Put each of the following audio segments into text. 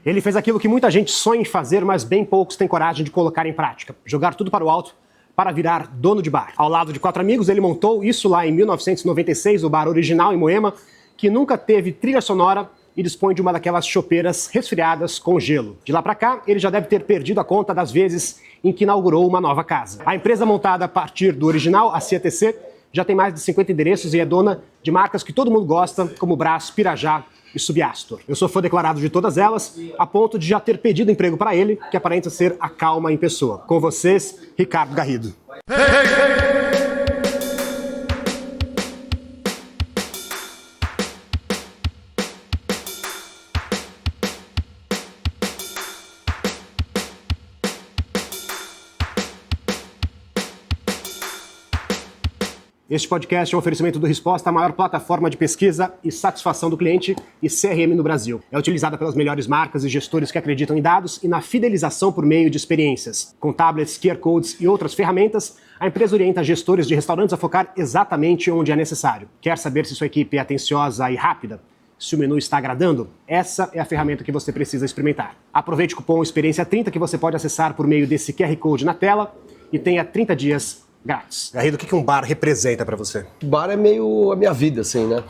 Ele fez aquilo que muita gente sonha em fazer, mas bem poucos têm coragem de colocar em prática. Jogar tudo para o alto para virar dono de bar. Ao lado de 4 amigos, ele montou isso lá em 1996, o Bar Original em Moema, que nunca teve trilha sonora e dispõe de uma daquelas chopeiras resfriadas com gelo. De lá para cá, ele já deve ter perdido a conta das vezes em que inaugurou uma nova casa. A empresa montada a partir do Original, a CTC, já tem mais de 50 endereços e é dona de marcas que todo mundo gosta, como Brás, Pirajá e Subiastor. Eu sou fã declarado de todas elas, a ponto de já ter pedido emprego para ele, que aparenta ser a calma em pessoa. Com vocês, Ricardo Garrido. Este podcast é um oferecimento do Resposta, a maior plataforma de pesquisa e satisfação do cliente e CRM no Brasil. É utilizada pelas melhores marcas e gestores que acreditam em dados e na fidelização por meio de experiências. Com tablets, QR Codes e outras ferramentas, a empresa orienta gestores de restaurantes a focar exatamente onde é necessário. Quer saber se sua equipe é atenciosa e rápida? Se o menu está agradando? Essa é a ferramenta que você precisa experimentar. Aproveite o cupom Experiência30 que você pode acessar por meio desse QR Code na tela e tenha 30 dias grátis. Garrido, o que um bar representa para você? O bar é meio a minha vida, assim, né?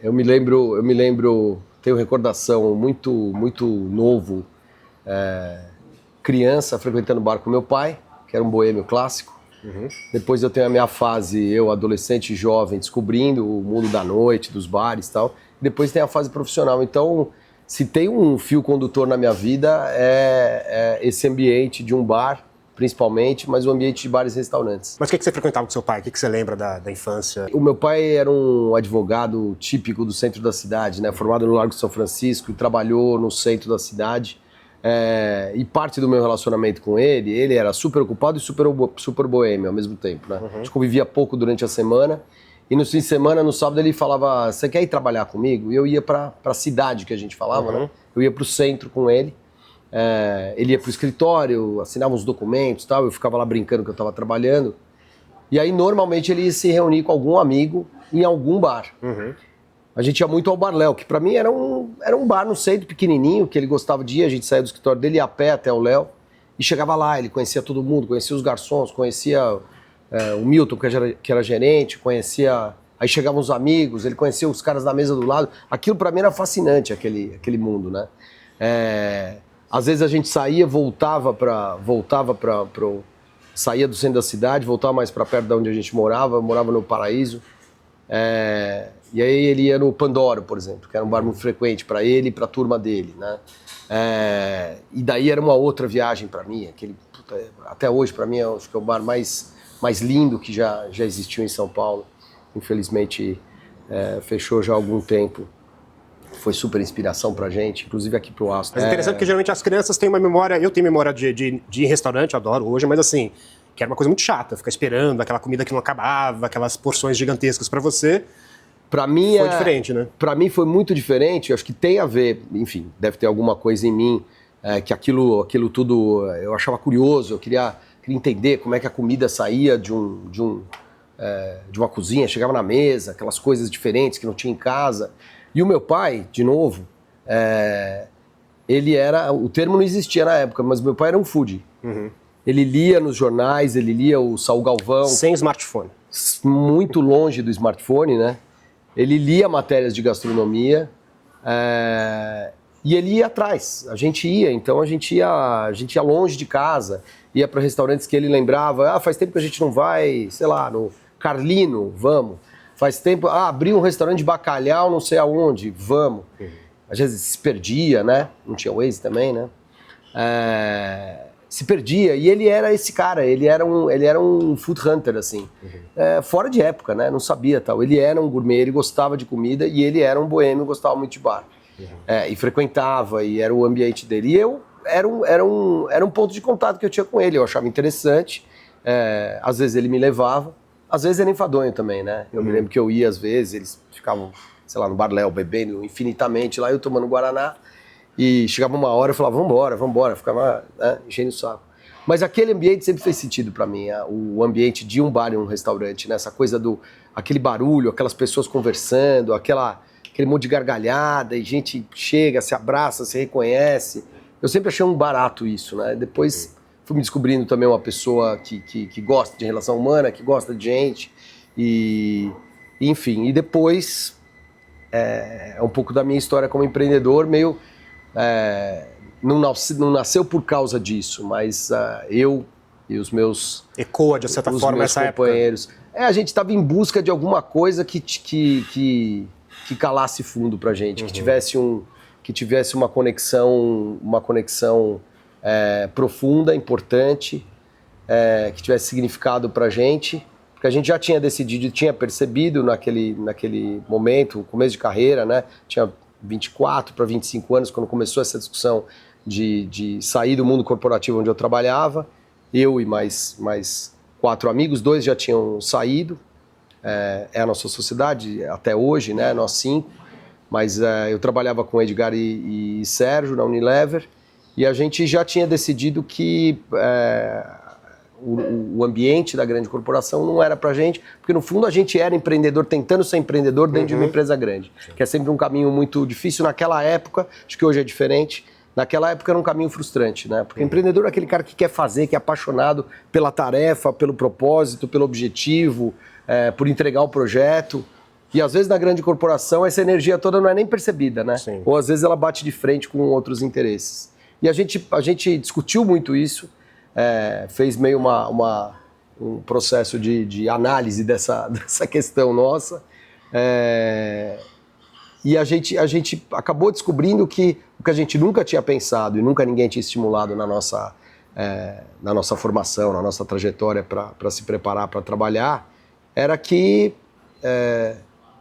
Eu me lembro, tenho recordação muito novo, criança frequentando bar com meu pai, que era um boêmio clássico. Depois eu tenho a minha fase, eu adolescente jovem, descobrindo o mundo da noite, dos bares e tal. Depois tem a fase profissional. Então, se tem um fio condutor na minha vida, é esse ambiente de um bar, principalmente, mas o ambiente de bares e restaurantes. Mas o que você frequentava com seu pai? O que você lembra da infância? O meu pai era um advogado típico do centro da cidade, né? Formado no Largo de São Francisco e trabalhou no centro da cidade. E parte do meu relacionamento com ele era super ocupado e super boêmio ao mesmo tempo, né? A gente convivia pouco durante a semana e no fim de semana, no sábado, ele falava: você quer ir trabalhar comigo? E eu ia para a cidade, que a gente falava, né? Eu ia para o centro com ele. Ele ia pro escritório, assinava uns documentos e tal, eu ficava lá brincando que eu estava trabalhando. E aí, normalmente, ele ia se reunir com algum amigo em algum bar. A gente ia muito ao Bar Léo, que pra mim era um bar no centro, pequenininho, que ele gostava de ir. A gente saía do escritório dele, ia a pé até o Léo, e chegava lá, ele conhecia todo mundo, conhecia os garçons, conhecia o Milton, que era gerente, conhecia... Aí chegavam os amigos, ele conhecia os caras da mesa do lado. Aquilo pra mim era fascinante, aquele mundo, né? Às vezes a gente saía, saía do centro da cidade, voltava mais para perto de onde a gente morava no Paraíso. E aí ele ia no Pandoro, por exemplo, que era um bar muito frequente para ele e para a turma dele, né? E daí era uma outra viagem para mim, até hoje para mim acho que é o bar mais lindo que já existiu em São Paulo. Infelizmente fechou já há algum tempo. Foi super inspiração pra gente, inclusive aqui pro Astro. Mas é interessante porque geralmente as crianças têm uma memória, eu tenho memória de ir em restaurante, eu adoro hoje, mas assim, que era uma coisa muito chata, ficar esperando aquela comida que não acabava, aquelas porções gigantescas pra você. Pra mim foi diferente, né? Pra mim foi muito diferente, eu acho que tem a ver, enfim, deve ter alguma coisa em mim, que aquilo tudo eu achava curioso, eu queria entender como é que a comida saía de uma cozinha, chegava na mesa, aquelas coisas diferentes que não tinha em casa. E o meu pai, de novo, ele era... O termo não existia na época, mas meu pai era um foodie. Ele lia nos jornais, ele lia o Saul Galvão. Sem smartphone. Muito longe do smartphone, né? Ele lia matérias de gastronomia e ele ia atrás. A gente ia longe de casa, ia para restaurantes que ele lembrava. Faz tempo que a gente não vai, sei lá, no Carlino, vamos. Faz tempo, abriu um restaurante de bacalhau, não sei aonde, vamos. Às vezes se perdia, né? Não tinha Waze também, né? Se perdia, e ele era esse cara, ele era um food hunter, assim. Fora de época, né? Não sabia tal. Ele era um gourmet, ele gostava de comida, e ele era um boêmio, gostava muito de bar. E frequentava, e era o ambiente dele. E eu era um ponto de contato que eu tinha com ele, eu achava interessante. Às vezes ele me levava. Às vezes era enfadonho também, né? Eu me lembro que eu ia, às vezes, eles ficavam, sei lá, no Bar Léo, bebendo infinitamente lá, eu tomando Guaraná, e chegava uma hora, eu falava, vambora, ficava enchendo o saco. Mas aquele ambiente sempre fez sentido pra mim, o ambiente de um bar e um restaurante, né? Essa coisa aquele barulho, aquelas pessoas conversando, aquela aquele monte de gargalhada, e gente chega, se abraça, se reconhece. Eu sempre achei um barato isso, né? Depois fui me descobrindo também uma pessoa que gosta de relação humana, que gosta de gente, enfim. E depois, é um pouco da minha história como empreendedor, meio... não nasceu por causa disso, mas eu e os meus... Ecoa, de certa forma, essa companheiros. A gente estava em busca de alguma coisa que calasse fundo pra gente, que tivesse uma conexão profunda, importante, que tivesse significado pra gente, porque a gente já tinha decidido, tinha percebido naquele momento, começo de carreira, né? Tinha 24 para 25 anos, quando começou essa discussão de sair do mundo corporativo onde eu trabalhava. Eu e mais 4 amigos, 2 já tinham saído. É a nossa sociedade até hoje, né? Nós 5. Mas eu trabalhava com Edgar e Sérgio na Unilever, e a gente já tinha decidido que o ambiente da grande corporação não era pra gente, porque no fundo a gente era empreendedor, tentando ser empreendedor dentro de uma empresa grande, que é sempre um caminho muito difícil. Naquela época, acho que hoje é diferente, naquela época era um caminho frustrante, né? Porque empreendedor é aquele cara que quer fazer, que é apaixonado pela tarefa, pelo propósito, pelo objetivo, por entregar o projeto. E às vezes na grande corporação essa energia toda não é nem percebida, né? Sim. Ou às vezes ela bate de frente com outros interesses. E a gente discutiu muito isso, fez meio um processo de análise dessa questão nossa. E a gente acabou descobrindo que o que a gente nunca tinha pensado e nunca ninguém tinha estimulado na nossa formação, na nossa trajetória para se preparar para trabalhar, era que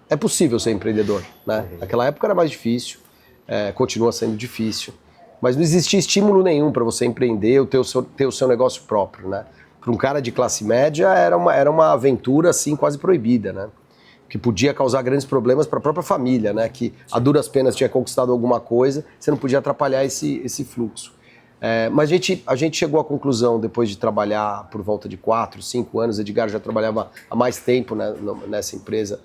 é possível ser empreendedor, né? Naquela época era mais difícil, continua sendo difícil, mas não existia estímulo nenhum para você empreender ou ter o seu negócio próprio, né? Para um cara de classe média era uma aventura assim quase proibida, né? Que podia causar grandes problemas para a própria família, né? Que a duras penas tinha conquistado alguma coisa, você não podia atrapalhar esse fluxo. Mas a gente chegou à conclusão, depois de trabalhar por volta de 4, 5 anos, Edgar já trabalhava há mais tempo, né, nessa empresa,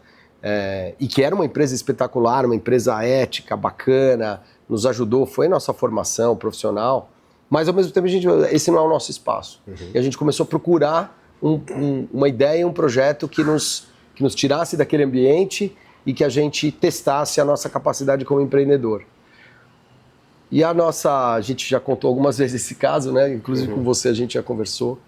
e que era uma empresa espetacular, uma empresa ética, bacana, nos ajudou, foi nossa formação profissional, mas ao mesmo tempo esse não é o nosso espaço. E a gente começou a procurar uma ideia, um projeto que nos tirasse daquele ambiente e que a gente testasse a nossa capacidade como empreendedor. E a gente já contou algumas vezes esse caso, né? Inclusive com você a gente já conversou,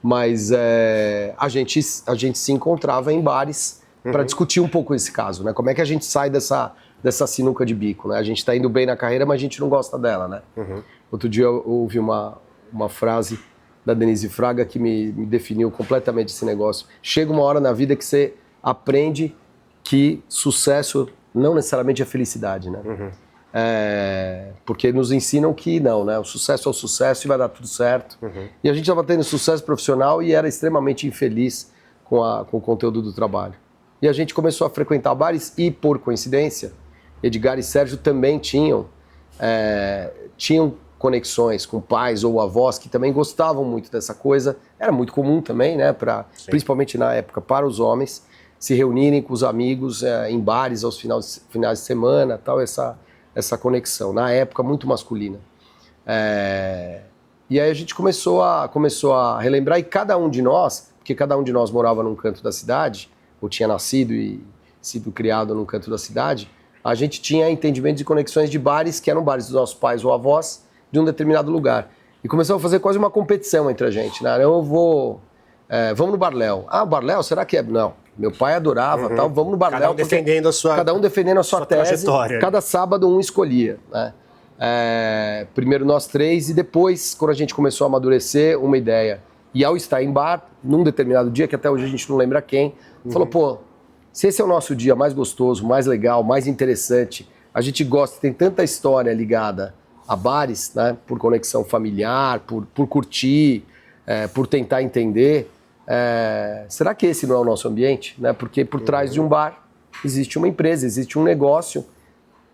mas a gente se encontrava em bares para discutir um pouco esse caso, né? Como é que a gente sai dessa sinuca de bico, né? A gente está indo bem na carreira, mas a gente não gosta dela, né? Outro dia eu ouvi uma frase da Denise Fraga que me definiu completamente esse negócio. Chega uma hora na vida que você aprende que sucesso não necessariamente é felicidade, né? Porque nos ensinam que não, né? O sucesso é o sucesso e vai dar tudo certo. E a gente estava tendo sucesso profissional e era extremamente infeliz com o conteúdo do trabalho. E a gente começou a frequentar bares e, por coincidência, Edgar e Sérgio também tinham conexões com pais ou avós que também gostavam muito dessa coisa. Era muito comum também, né? Principalmente na época, para os homens se reunirem com os amigos em bares aos finais de semana, tal, essa conexão. Na época, muito masculina. E aí a gente começou a relembrar, e cada um de nós, porque cada um de nós morava num canto da cidade, ou tinha nascido e sido criado num canto da cidade, a gente tinha entendimentos e conexões de bares que eram bares dos nossos pais ou avós de um determinado lugar. E começamos a fazer quase uma competição entre a gente, né? Vamos no Barléu. Ah, o Barléu, será que é? Não. Meu pai adorava, tal, vamos no Barléu. Cada um defendendo a sua tese, trajetória. Cada sábado um escolhia, né? Primeiro nós 3 e depois, quando a gente começou a amadurecer, uma ideia. E ao estar em bar, num determinado dia, que até hoje a gente não lembra quem, falou, pô, se esse é o nosso dia mais gostoso, mais legal, mais interessante, a gente gosta, tem tanta história ligada a bares, né, por conexão familiar, por curtir, por tentar entender, será que esse não é o nosso ambiente? Né? Porque por trás de um bar existe uma empresa, existe um negócio.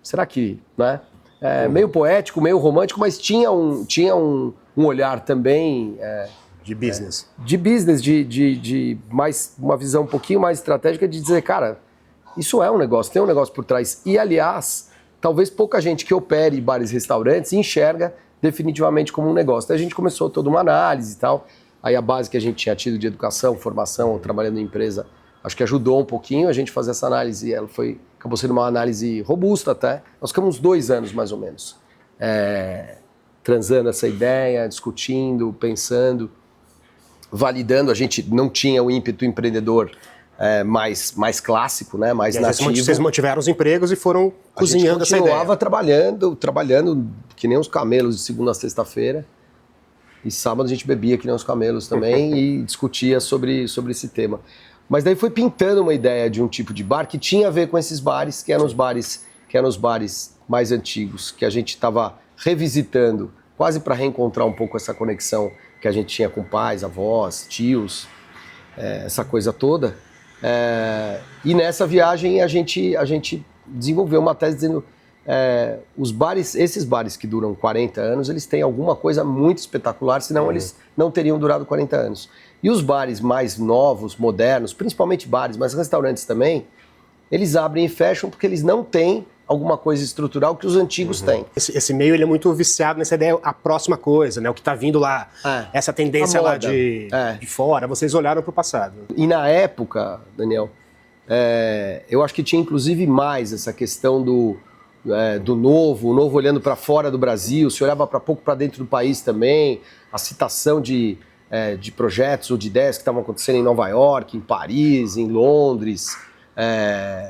Será que, né? Meio poético, meio romântico, mas tinha um olhar também... de business. De business, de mais, uma visão um pouquinho mais estratégica de dizer, cara, Isso é um negócio, tem um negócio por trás. E, aliás, talvez pouca gente que opere bares e restaurantes enxerga definitivamente como um negócio. Daí a gente começou toda uma análise e tal. Aí a base que a gente tinha tido de educação, formação, trabalhando em empresa, acho que ajudou um pouquinho a gente fazer essa análise. E ela acabou sendo uma análise robusta até. Nós ficamos 2 anos, mais ou menos, transando essa ideia, discutindo, pensando, validando. A gente não tinha o ímpeto empreendedor mais clássico, né? Mais nativo. Vocês mantiveram os empregos e foram cozinhando essa ideia. A gente continuava trabalhando que nem uns camelos de segunda a sexta-feira. E sábado a gente bebia que nem uns camelos também e discutia sobre esse tema. Mas daí foi pintando uma ideia de um tipo de bar que tinha a ver com esses bares, que eram os bares mais antigos, que a gente estava revisitando, quase para reencontrar um pouco essa conexão que a gente tinha com pais, avós, tios, essa coisa toda. E nessa viagem a gente desenvolveu uma tese dizendo esses bares que duram 40 anos, eles têm alguma coisa muito espetacular, senão eles não teriam durado 40 anos. E os bares mais novos, modernos, principalmente bares, mas restaurantes também, eles abrem e fecham porque eles não têm alguma coisa estrutural que os antigos têm. Esse meio ele é muito viciado nessa ideia, a próxima coisa, né? O que está vindo lá, essa tendência lá de fora, vocês olharam para o passado. E na época, Daniel, eu acho que tinha inclusive mais essa questão do novo, o novo olhando para fora do Brasil, se olhava para pouco para dentro do país também, a citação de projetos ou de ideias que estavam acontecendo em Nova York, em Paris, em Londres.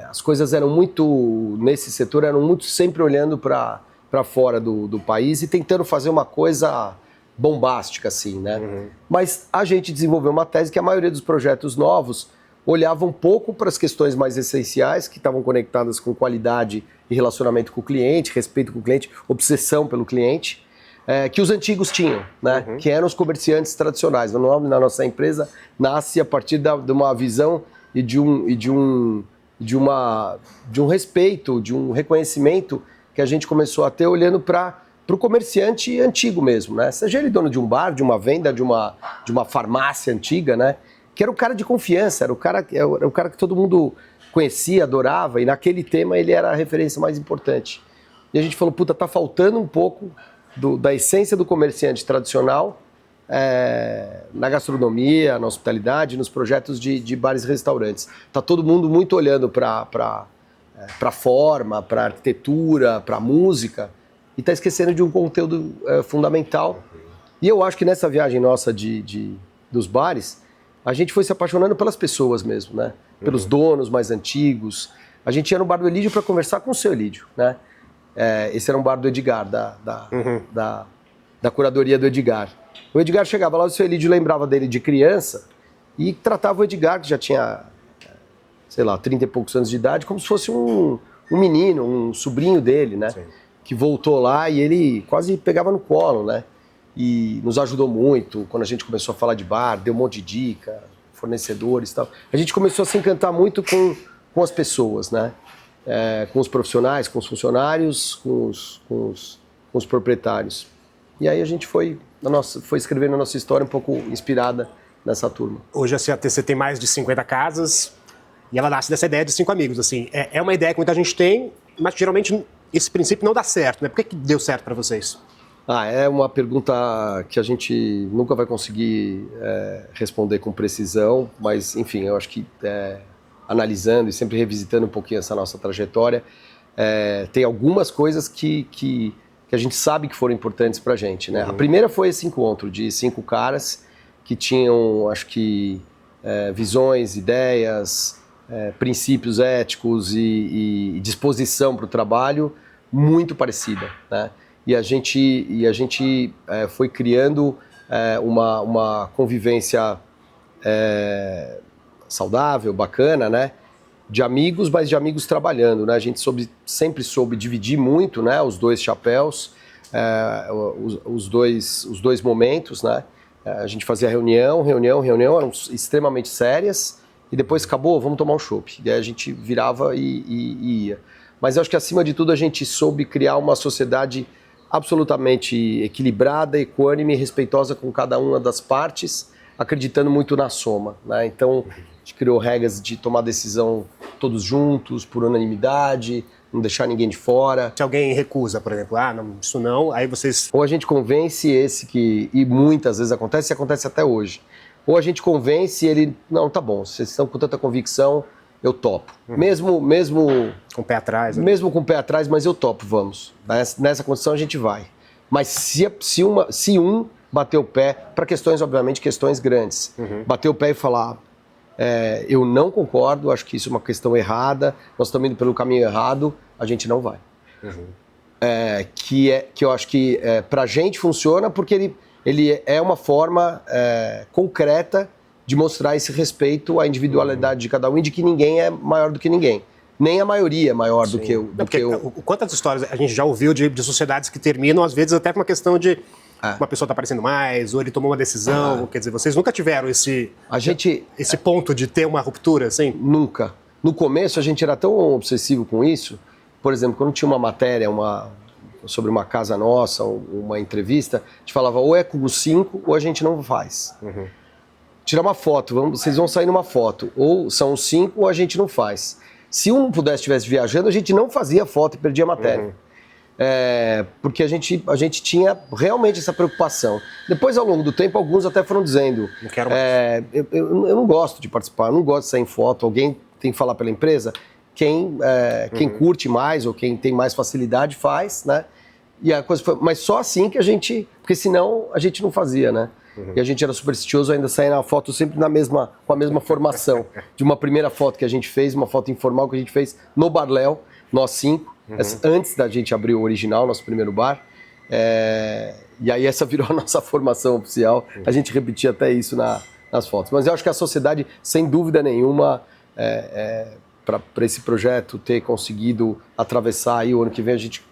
As coisas eram muito, nesse setor, eram muito sempre olhando para fora do país e tentando fazer uma coisa bombástica, assim, né? Mas a gente desenvolveu uma tese que a maioria dos projetos novos olhava um pouco para as questões mais essenciais, que estavam conectadas com qualidade e relacionamento com o cliente, respeito com o cliente, obsessão pelo cliente, que os antigos tinham, né? Que eram os comerciantes tradicionais. O nome da nossa empresa nasce a partir de uma visão e de um respeito, de um reconhecimento que a gente começou a ter olhando para o comerciante antigo mesmo, né? Seja ele dono de um bar, de uma venda, de uma farmácia antiga, né? Que era o cara de confiança, era o cara que todo mundo conhecia, adorava, e naquele tema ele era a referência mais importante. E a gente falou, puta, tá faltando um pouco da essência do comerciante tradicional na gastronomia, na hospitalidade, nos projetos de bares e restaurantes. Tá todo mundo muito olhando para forma, para arquitetura, para música, e tá esquecendo de um conteúdo fundamental. E eu acho que nessa viagem nossa dos bares, a gente foi se apaixonando pelas pessoas mesmo, né? Pelos donos mais antigos. A gente ia no bar do Elídio para conversar com o seu Elídio, né? Esse era um bar do Edgar, da curadoria do Edgar. O Edgar chegava lá, o seu Elídio lembrava dele de criança e tratava o Edgar, que já tinha, sei lá, 30 e poucos anos de idade, como se fosse um menino, um sobrinho dele, né? Sim. Que voltou lá e ele quase pegava no colo, né? E nos ajudou muito quando a gente começou a falar de bar, deu um monte de dica, fornecedores e tal. A gente começou a se encantar muito com as pessoas, né? Com os profissionais, com os funcionários, com os proprietários. E aí a gente foi escrevendo a nossa história um pouco inspirada nessa turma. Hoje a CATC tem mais de 50 casas e ela nasce dessa ideia de 5 amigos. Assim, é uma ideia que muita gente tem, mas geralmente esse princípio não dá certo, né? Por que deu certo para vocês? É uma pergunta que a gente nunca vai conseguir responder com precisão, mas, enfim, eu acho que analisando e sempre revisitando um pouquinho essa nossa trajetória, tem algumas coisas que a gente sabe que foram importantes para a gente, né? A primeira foi esse encontro de 5 caras que tinham, acho que, visões, ideias, princípios éticos e disposição para o trabalho muito parecida, né? E a gente foi criando uma convivência saudável, bacana, né? De amigos, mas de amigos trabalhando, né? A gente sempre soube dividir muito, né? Os 2 chapéus, os dois momentos, né? A gente fazia reunião, eram extremamente sérias, e depois acabou, vamos tomar um chopp. E aí a gente virava e ia. Mas eu acho que, acima de tudo, a gente soube criar uma sociedade absolutamente equilibrada, equânime e respeitosa com cada uma das partes, acreditando muito na soma, né? Então, gente criou regras de tomar decisão todos juntos, por unanimidade, não deixar ninguém de fora. Se alguém recusa, por exemplo, não, isso não, aí vocês... Ou a gente convence esse que, e muitas vezes acontece, e acontece até hoje. Ou a gente convence ele, não, tá bom, vocês estão com tanta convicção, eu topo. Mesmo com o pé atrás. Né? Mesmo com o pé atrás, mas eu topo, vamos. Nessa condição a gente vai. Mas se um bater o pé, para questões, obviamente, questões grandes, bater o pé e falar, eu não concordo, acho que isso é uma questão errada, nós estamos indo pelo caminho errado, a gente não vai. Que eu acho que para a gente funciona porque ele é uma forma concreta de mostrar esse respeito à individualidade de cada um e de que ninguém é maior do que ninguém. Nem a maioria é maior do que eu. Quantas histórias a gente já ouviu de sociedades que terminam, às vezes, até com uma questão de uma pessoa está aparecendo mais, ou ele tomou uma decisão. Quer dizer, vocês nunca tiveram esse ponto de ter uma ruptura, assim? Nunca. No começo, a gente era tão obsessivo com isso. Por exemplo, quando tinha uma matéria sobre uma casa nossa, uma entrevista, a gente falava ou é com 5 ou a gente não faz. Tirar uma foto, vocês vão sair numa foto. Ou são 5 ou a gente não faz. Se um estivesse viajando, a gente não fazia foto e perdia a matéria. Porque a gente tinha realmente essa preocupação. Depois, ao longo do tempo, alguns até foram dizendo, não quero mais. Eu não gosto de participar, eu não gosto de sair em foto, alguém tem que falar pela empresa, quem curte mais ou quem tem mais facilidade faz, né? E a coisa foi, mas só assim que a gente, porque senão a gente não fazia, né? E a gente era supersticioso, ainda saía na foto sempre com a mesma formação. De uma primeira foto que a gente fez, uma foto informal que a gente fez no Barléu, nós 5, antes da gente abrir o original, nosso primeiro bar. E aí essa virou a nossa formação oficial. A gente repetia até isso nas fotos. Mas eu acho que a sociedade, sem dúvida nenhuma, para esse projeto ter conseguido atravessar aí, o ano que vem a gente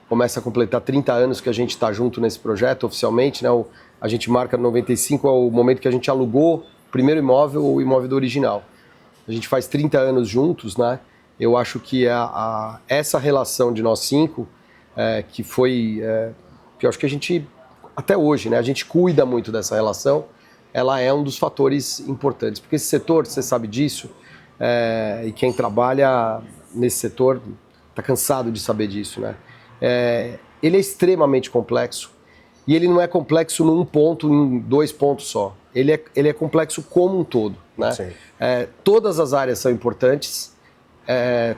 começa a completar 30 anos que a gente está junto nesse projeto oficialmente, né? A gente marca 95, é o momento que a gente alugou o primeiro imóvel, o imóvel do original. A gente faz 30 anos juntos, né? Eu acho que essa relação de nós 5, que foi... que eu acho que a gente, até hoje, né? A gente cuida muito dessa relação, ela é um dos fatores importantes. Porque esse setor, você sabe disso, e quem trabalha nesse setor está cansado de saber disso, né? Ele é extremamente complexo. E ele não é complexo num ponto, em 2 pontos só. Ele é complexo como um todo, né? Todas as áreas são importantes,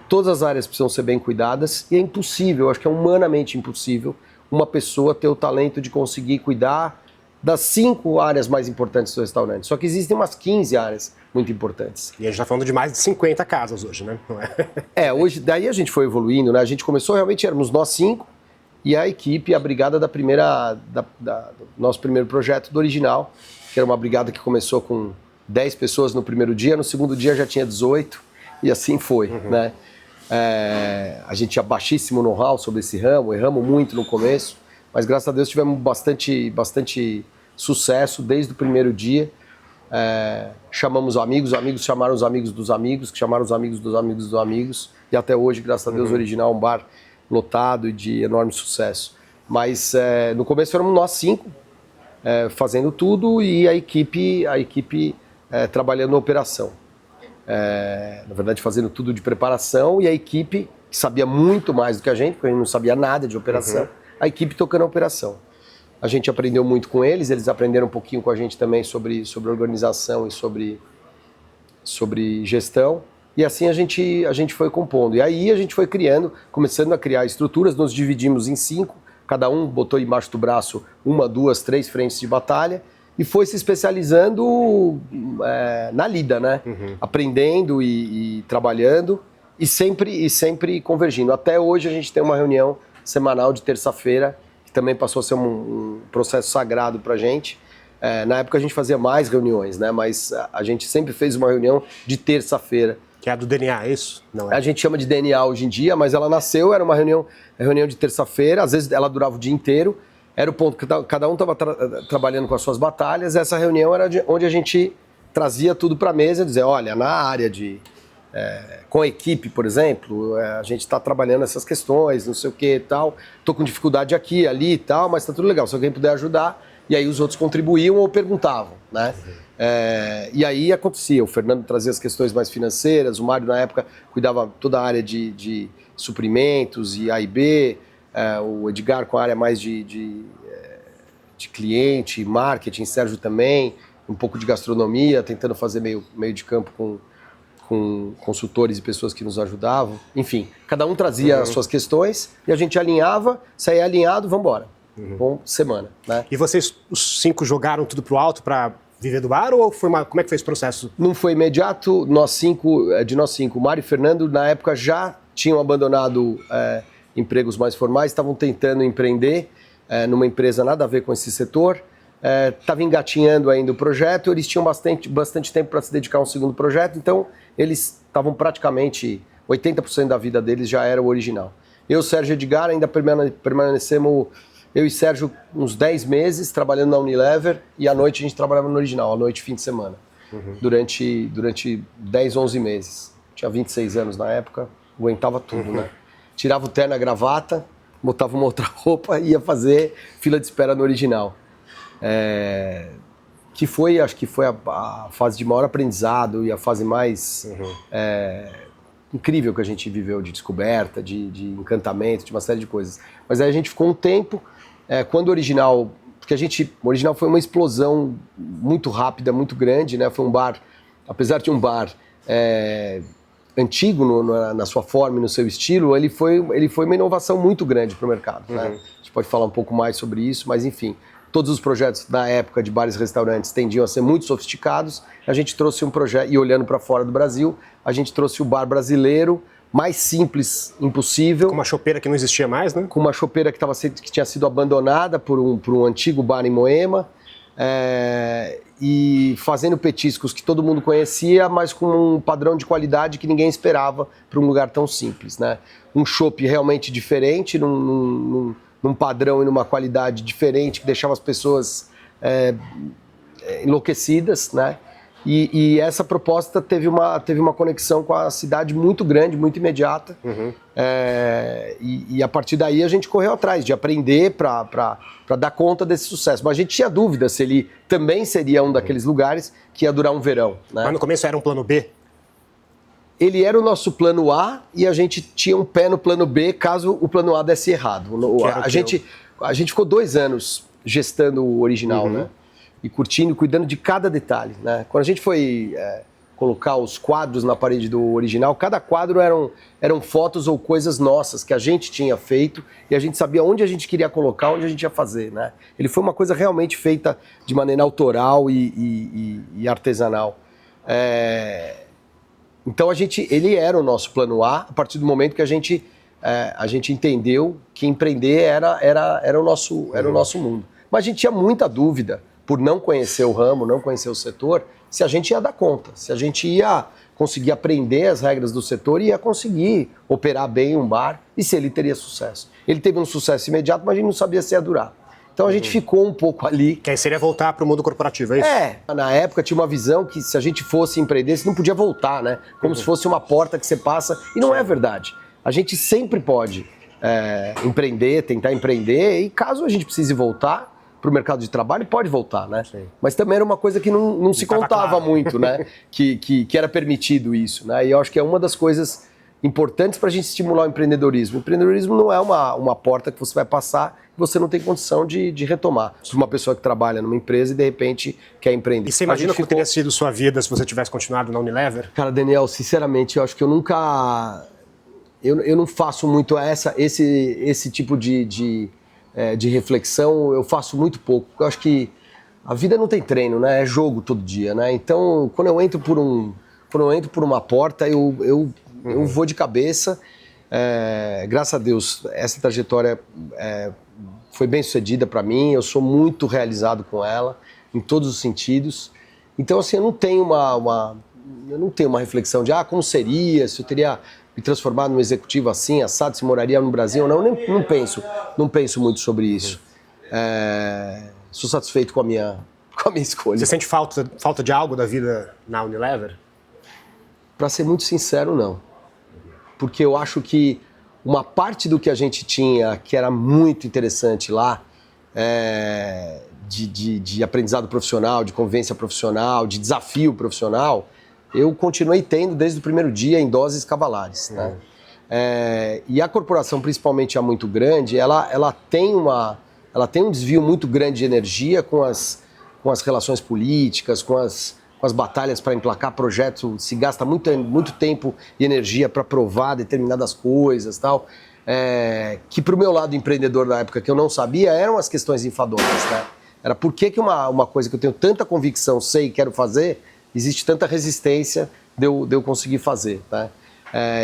todas as áreas precisam ser bem cuidadas, e é impossível, acho que é humanamente impossível, uma pessoa ter o talento de conseguir cuidar das 5 áreas mais importantes do restaurante. Só que existem umas 15 áreas muito importantes. E a gente está falando de mais de 50 casas hoje, né? Não é? Hoje, daí a gente foi evoluindo, né? A gente começou, realmente éramos nós 5, e a equipe, a brigada do nosso primeiro projeto, do original, que era uma brigada que começou com 10 pessoas no primeiro dia, no segundo dia já tinha 18, e assim foi, né? A gente tinha baixíssimo know-how sobre esse ramo, erramos muito no começo, mas graças a Deus tivemos bastante sucesso desde o primeiro dia. Chamamos amigos chamaram os amigos dos amigos, que chamaram os amigos dos amigos dos amigos, e até hoje, graças a Deus, o original é um bar lotado e de enorme sucesso. Mas no começo éramos nós 5 fazendo tudo e a equipe trabalhando na operação. Na verdade, fazendo tudo de preparação, e a equipe, que sabia muito mais do que a gente, porque a gente não sabia nada de operação, a equipe tocando a operação. A gente aprendeu muito com eles aprenderam um pouquinho com a gente também sobre organização e sobre gestão. E assim a gente foi compondo. E aí a gente foi começando a criar estruturas, nos dividimos em 5, cada um botou embaixo do braço 1, 2, 3 frentes de batalha e foi se especializando na lida, né? Aprendendo e trabalhando e sempre convergindo. Até hoje a gente tem uma reunião semanal de terça-feira, que também passou a ser um processo sagrado pra gente. Na época a gente fazia mais reuniões, né? Mas a gente sempre fez uma reunião de terça-feira. Que é a do DNA, é isso? Não é? A gente chama de DNA hoje em dia, mas ela nasceu, era uma reunião de terça-feira, às vezes ela durava o dia inteiro, era o ponto que cada um estava trabalhando com as suas batalhas, essa reunião era onde a gente trazia tudo para a mesa, dizer, olha, na área com a equipe, por exemplo, a gente está trabalhando essas questões, não sei o que e tal, estou com dificuldade aqui, ali e tal, mas está tudo legal, se alguém puder ajudar, e aí os outros contribuíam ou perguntavam, né? E aí acontecia, o Fernando trazia as questões mais financeiras, o Mário na época cuidava toda a área de suprimentos e A e B, o Edgar com a área mais de cliente, marketing, Sérgio também, um pouco de gastronomia, tentando fazer meio de campo com consultores e pessoas que nos ajudavam. Enfim, cada um trazia as suas questões e a gente alinhava, saía alinhado, vamos embora. Bom, semana, né? E vocês, os 5, jogaram tudo pro alto para viver do bar ou como é que foi esse processo? Não foi imediato, de nós cinco, Mário e Fernando, na época já tinham abandonado empregos mais formais, estavam tentando empreender numa empresa nada a ver com esse setor, estava engatinhando ainda o projeto, eles tinham bastante tempo para se dedicar a um segundo projeto, então eles estavam praticamente, 80% da vida deles já era o original. Eu, Sérgio e Edgar, ainda permanecemos, eu e Sérgio, uns 10 meses trabalhando na Unilever, e à noite a gente trabalhava no original, à noite, fim de semana, durante 10, 11 meses. Tinha 26 anos na época, aguentava tudo, né? Tirava o terno, a gravata, botava uma outra roupa e ia fazer fila de espera no original. Acho que foi a fase de maior aprendizado e a fase mais incrível que a gente viveu, de descoberta, de encantamento, de uma série de coisas. Mas aí a gente ficou um tempo, quando o original, porque o original foi uma explosão muito rápida, muito grande, né? Foi um bar, apesar de um bar antigo na sua forma e no seu estilo, ele foi uma inovação muito grande para o mercado, né? A gente pode falar um pouco mais sobre isso, mas enfim, todos os projetos da época de bares e restaurantes tendiam a ser muito sofisticados. A gente trouxe um projeto, e olhando para fora do Brasil, a gente trouxe o bar brasileiro, mais simples impossível. Com uma chopeira que não existia mais, né? Com uma chopeira que tinha sido abandonada por um antigo bar em Moema, e fazendo petiscos que todo mundo conhecia, mas com um padrão de qualidade que ninguém esperava para um lugar tão simples, né? Um chopp realmente diferente, num padrão e numa qualidade diferente, que deixava as pessoas enlouquecidas, né? E essa proposta teve uma conexão com a cidade muito grande, muito imediata. E a partir daí a gente correu atrás de aprender para dar conta desse sucesso. Mas a gente tinha dúvida se ele também seria um daqueles lugares que ia durar um verão, né? Mas no começo era um plano B? Ele era o nosso plano A e a gente tinha um pé no plano B caso o plano A desse errado. A gente ficou 2 anos gestando o original, né? E curtindo, cuidando de cada detalhe, né? Quando a gente foi colocar os quadros na parede do original, cada quadro eram fotos ou coisas nossas que a gente tinha feito e a gente sabia onde a gente queria colocar, onde a gente ia fazer, né? Ele foi uma coisa realmente feita de maneira autoral e artesanal. Então ele era o nosso plano A partir do momento que a gente entendeu que empreender era o nosso mundo. Mas a gente tinha muita dúvida, por não conhecer o ramo, não conhecer o setor, se a gente ia dar conta, se a gente ia conseguir aprender as regras do setor e ia conseguir operar bem um bar e se ele teria sucesso. Ele teve um sucesso imediato, mas a gente não sabia se ia durar. Então a gente ficou um pouco ali. Que aí seria voltar para o mundo corporativo, é isso? Na época tinha uma visão que se a gente fosse empreender, você não podia voltar, né? Como se fosse uma porta que você passa, e não é verdade. A gente sempre pode empreender, tentar empreender, e caso a gente precise voltar para o mercado de trabalho, pode voltar, né? Sim. Mas também era uma coisa que não se contava claro. Muito, né? que era permitido isso, né? E eu acho que é uma das coisas importantes para a gente estimular o empreendedorismo. O empreendedorismo não é uma porta que você vai passar e você não tem condição de retomar. Para uma pessoa que trabalha numa empresa e de repente quer empreender. E você imagina como teria sido sua vida se você tivesse continuado na Unilever? Cara, Daniel, sinceramente, eu acho que eu nunca... Eu não faço muito esse tipo de reflexão, eu faço muito pouco. Eu acho que a vida não tem treino, né? É jogo todo dia, né? Então, quando eu entro por uma porta, eu vou de cabeça. Graças a Deus, essa trajetória foi bem sucedida para mim. Eu sou muito realizado com ela, em todos os sentidos. Então, assim, eu não tenho uma reflexão de como seria, se eu teria me transformar num executivo assim, assado, se moraria no Brasil ou não. Não penso muito sobre isso. Sou satisfeito com a minha escolha. Você sente falta de algo da vida na Unilever? Para ser muito sincero, não. Porque eu acho que uma parte do que a gente tinha, que era muito interessante lá, de aprendizado profissional, de convivência profissional, de desafio profissional, eu continuei tendo desde o primeiro dia em doses cavalares, né? E a corporação, principalmente a muito grande, ela tem um desvio muito grande de energia com as relações políticas, com as batalhas para emplacar projetos, se gasta muito tempo e energia para provar determinadas coisas, tal, que para o meu lado empreendedor na época, que eu não sabia, eram as questões enfadonas, né? Era por que uma coisa que eu tenho tanta convicção, sei e quero fazer, existe tanta resistência de eu conseguir fazer, tá?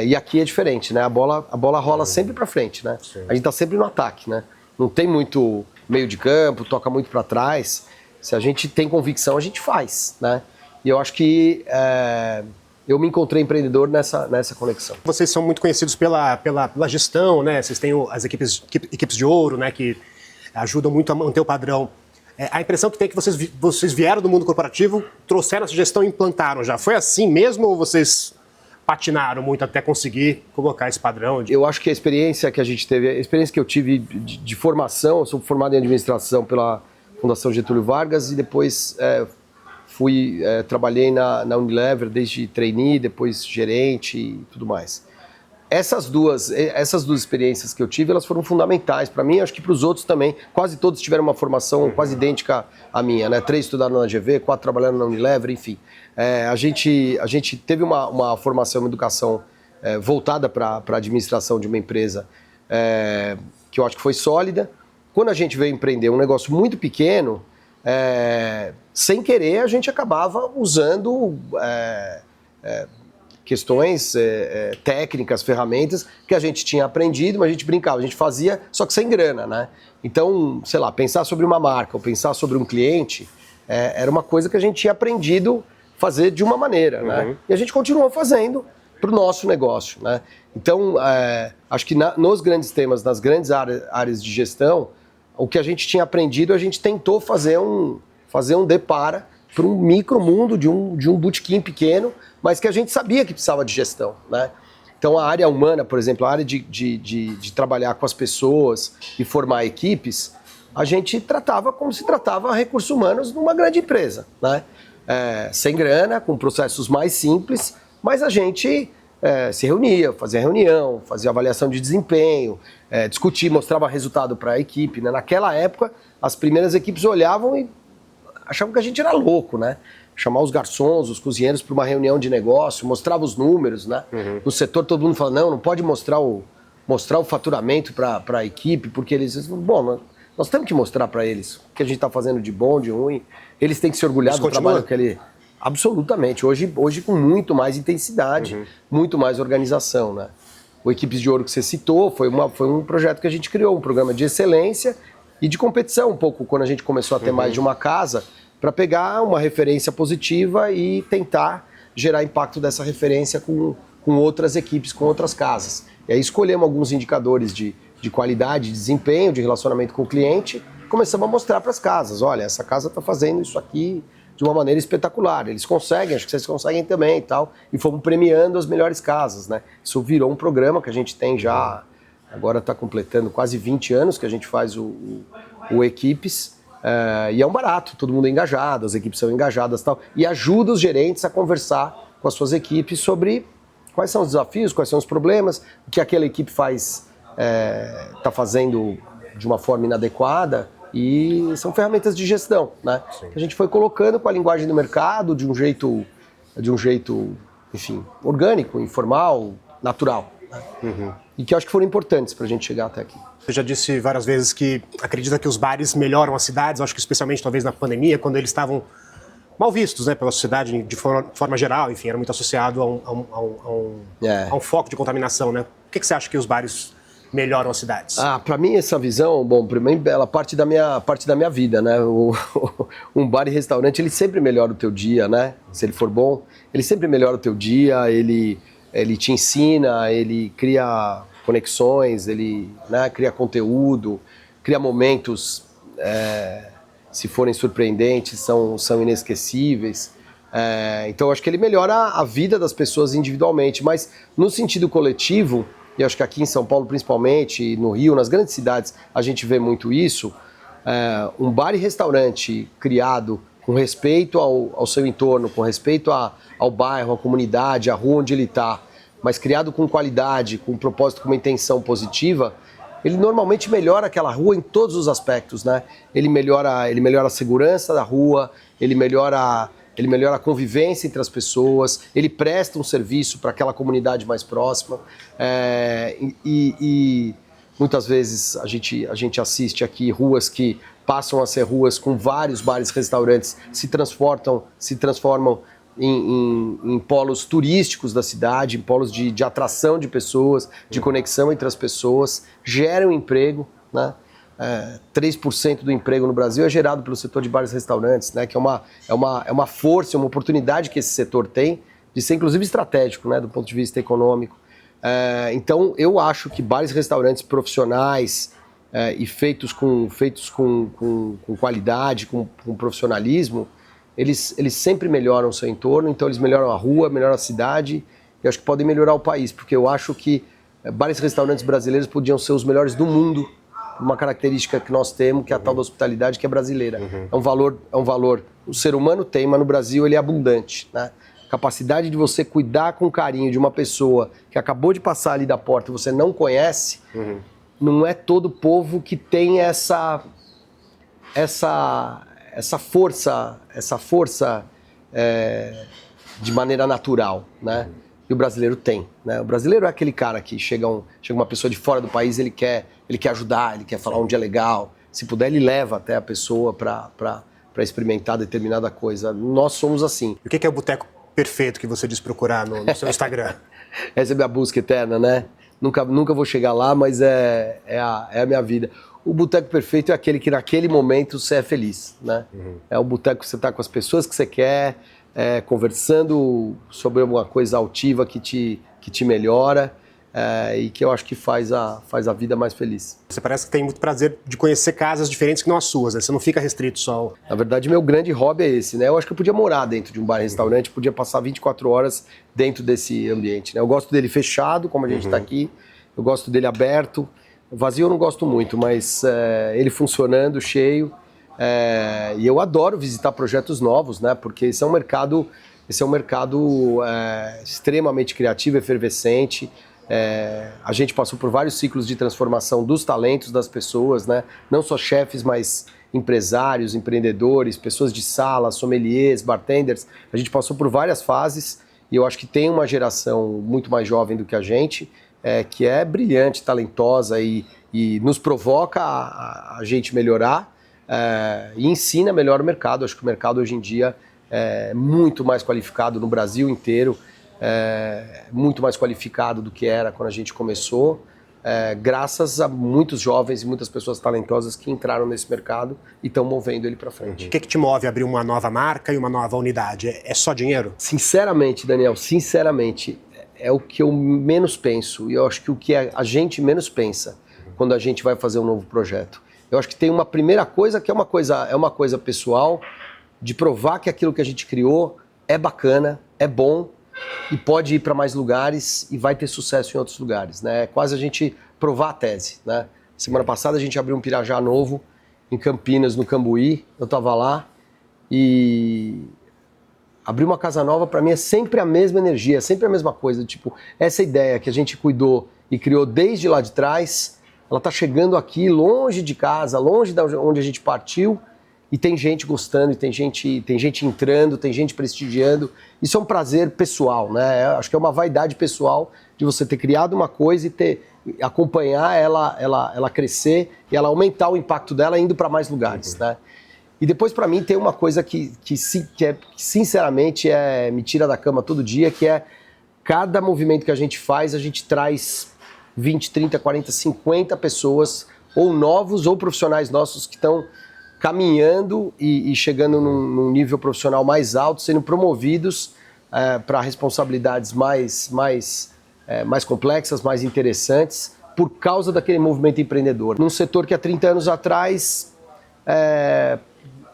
E aqui é diferente, né? A bola rola sempre para frente, né? Sim. A gente tá sempre no ataque, né? Não tem muito meio de campo, toca muito para trás. Se a gente tem convicção, a gente faz, né? E eu acho que eu me encontrei empreendedor nessa conexão. Vocês são muito conhecidos pela gestão, né? Vocês têm as equipes de ouro, né? Que ajudam muito a manter o padrão. A impressão que tem é que vocês vieram do mundo corporativo, trouxeram essa gestão e implantaram já. Foi assim mesmo ou vocês patinaram muito até conseguir colocar esse padrão? Eu acho que a experiência que a gente teve, a experiência que eu tive de formação, eu sou formado em administração pela Fundação Getúlio Vargas e depois trabalhei na Unilever desde trainee, depois gerente e tudo mais. Essas duas experiências que eu tive, elas foram fundamentais para mim, acho que para os outros também. Quase todos tiveram uma formação quase idêntica à minha, né? 3 estudaram na GV, 4 trabalhando na Unilever, enfim. A gente teve uma formação, uma educação voltada para a administração de uma empresa que eu acho que foi sólida. Quando a gente veio empreender um negócio muito pequeno, sem querer a gente acabava usando questões técnicas, ferramentas que a gente tinha aprendido, mas a gente brincava, a gente fazia, só que sem grana, né? Então, sei lá, pensar sobre uma marca ou pensar sobre um cliente era uma coisa que a gente tinha aprendido fazer de uma maneira, né? E a gente continuou fazendo para o nosso negócio, né? Então, acho que nos grandes temas, nas grandes áreas de gestão, o que a gente tinha aprendido, a gente tentou fazer um depara para um micro mundo de um bootcamp pequeno, mas que a gente sabia que precisava de gestão, né? Então a área humana, por exemplo, a área de trabalhar com as pessoas e formar equipes, a gente tratava como se tratava recursos humanos numa grande empresa, né? Sem grana, com processos mais simples, mas a gente se reunia, fazia reunião, fazia avaliação de desempenho, discutia, mostrava resultado para a equipe, né? Naquela época, as primeiras equipes olhavam e achavam que a gente era louco, né? Chamar os garçons, os cozinheiros para uma reunião de negócio, mostrava os números, né? No setor todo mundo fala, não pode mostrar o faturamento para a equipe, porque eles... Bom, nós temos que mostrar para eles o que a gente está fazendo de bom, de ruim. Eles têm que se orgulhar do trabalho que ele... Absolutamente. Hoje com muito mais intensidade, muito mais organização, né? O Equipes de Ouro que você citou foi um projeto que a gente criou, um programa de excelência e de competição um pouco, quando a gente começou a ter mais de uma casa, para pegar uma referência positiva e tentar gerar impacto dessa referência com outras equipes, com outras casas. E aí escolhemos alguns indicadores de qualidade, de desempenho, de relacionamento com o cliente, começamos a mostrar para as casas, olha, essa casa está fazendo isso aqui de uma maneira espetacular, eles conseguem, acho que vocês conseguem também e tal, e fomos premiando as melhores casas, né? Isso virou um programa que a gente tem já, agora está completando quase 20 anos que a gente faz o Equipes, e é um barato, todo mundo é engajado, as equipes são engajadas e tal, e ajuda os gerentes a conversar com as suas equipes sobre quais são os desafios, quais são os problemas, o que aquela equipe está fazendo de uma forma inadequada, e são ferramentas de gestão, né? Sim. Que a gente foi colocando com a linguagem do mercado de um jeito, enfim, orgânico, informal, natural, né? E que eu acho que foram importantes para a gente chegar até aqui. Você já disse várias vezes que acredita que os bares melhoram as cidades, acho que especialmente talvez na pandemia, quando eles estavam mal vistos, né, pela sociedade de forma geral, enfim, era muito associado a um foco de contaminação, né? O que você acha que os bares melhoram as cidades? Para mim essa visão, bom, primeiro ela parte da minha vida, né? Um bar e restaurante, ele sempre melhora o teu dia, né? Se ele for bom, ele sempre melhora o teu dia, ele te ensina, ele cria conexões, ele, né, cria conteúdo, cria momentos, se forem surpreendentes, são inesquecíveis. Então eu acho que ele melhora a vida das pessoas individualmente, mas no sentido coletivo, e acho que aqui em São Paulo principalmente, no Rio, nas grandes cidades, a gente vê muito isso, Um bar e restaurante criado com respeito ao seu entorno, com respeito ao bairro, à comunidade, à rua onde ele está, mas criado com qualidade, com um propósito, com uma intenção positiva, ele normalmente melhora aquela rua em todos os aspectos, né? Ele melhora a segurança da rua, ele melhora a convivência entre as pessoas, ele presta um serviço para aquela comunidade mais próxima. E muitas vezes a gente assiste aqui ruas que passam a ser ruas com vários bares e restaurantes, se transformam em polos turísticos da cidade, em polos de atração de pessoas, de conexão entre as pessoas, geram emprego, né? 3% do emprego no Brasil é gerado pelo setor de bares e restaurantes, né? Que é uma força, uma oportunidade que esse setor tem de ser inclusive estratégico, né? Do ponto de vista econômico. Então eu acho que bares e restaurantes profissionais e feitos com qualidade, com profissionalismo, eles sempre melhoram o seu entorno, então eles melhoram a rua, melhoram a cidade, e eu acho que podem melhorar o país, porque eu acho que bares e restaurantes brasileiros podiam ser os melhores do mundo, uma característica que nós temos, que é a tal da hospitalidade, que é brasileira. É um valor, o ser humano tem, mas no Brasil ele é abundante, né? Capacidade de você cuidar com carinho de uma pessoa que acabou de passar ali da porta e você não conhece, não é todo povo que tem essa força de maneira natural, né? E o brasileiro tem, né? O brasileiro é aquele cara que chega uma pessoa de fora do país, ele quer ajudar, ele quer falar onde é legal. Se puder, ele leva até a pessoa para experimentar determinada coisa. Nós somos assim. E o que é o boteco perfeito que você diz procurar no seu Instagram? Essa é a minha busca eterna, né? Nunca vou chegar lá, mas é a minha vida. O boteco perfeito é aquele que naquele momento você é feliz, né? É o boteco que você está com as pessoas que você quer, conversando sobre alguma coisa altiva que te melhora e que eu acho que faz a vida mais feliz. Você parece que tem muito prazer de conhecer casas diferentes que não as suas, né? Você não fica restrito só ao... Na verdade, meu grande hobby é esse, né? Eu acho que eu podia morar dentro de um bar e restaurante, podia passar 24 horas dentro desse ambiente, né? Eu gosto dele fechado, como a gente está aqui, eu gosto dele aberto. Vazio eu não gosto muito, mas ele funcionando, cheio. E eu adoro visitar projetos novos, né? Porque esse é um mercado extremamente criativo, efervescente. A gente passou por vários ciclos de transformação dos talentos das pessoas, né? Não só chefes, mas empresários, empreendedores, pessoas de sala, sommeliers, bartenders. A gente passou por várias fases e eu acho que tem uma geração muito mais jovem do que a gente, que é brilhante, talentosa e nos provoca a gente melhorar e ensina melhor o mercado. Acho que o mercado hoje em dia é muito mais qualificado no Brasil inteiro, muito mais qualificado do que era quando a gente começou, graças a muitos jovens e muitas pessoas talentosas que entraram nesse mercado e estão movendo ele para frente. O que te move a abrir uma nova marca e uma nova unidade? É só dinheiro? Sinceramente, Daniel, é o que eu menos penso, e eu acho que o que a gente menos pensa quando a gente vai fazer um novo projeto. Eu acho que tem uma primeira coisa que é uma coisa pessoal, de provar que aquilo que a gente criou é bacana, é bom e pode ir para mais lugares e vai ter sucesso em outros lugares, né? É quase a gente provar a tese, né? Semana passada a gente abriu um Pirajá novo em Campinas, no Cambuí, eu estava lá e abrir uma casa nova para mim é sempre a mesma energia, é sempre a mesma coisa, tipo, essa ideia que a gente cuidou e criou desde lá de trás, ela tá chegando aqui longe de casa, longe de onde a gente partiu, e tem gente gostando, e tem gente entrando, tem gente prestigiando. Isso é um prazer pessoal, né? Acho que é uma vaidade pessoal de você ter criado uma coisa e acompanhar ela crescer e ela aumentar o impacto dela indo para mais lugares, né? E depois, para mim, tem uma coisa que sinceramente me tira da cama todo dia, que é cada movimento que a gente faz, a gente traz 20, 30, 40, 50 pessoas, ou novos ou profissionais nossos que estão caminhando e chegando num nível profissional mais alto, sendo promovidos para responsabilidades mais complexas, mais interessantes, por causa daquele movimento empreendedor. Num setor que há 30 anos atrás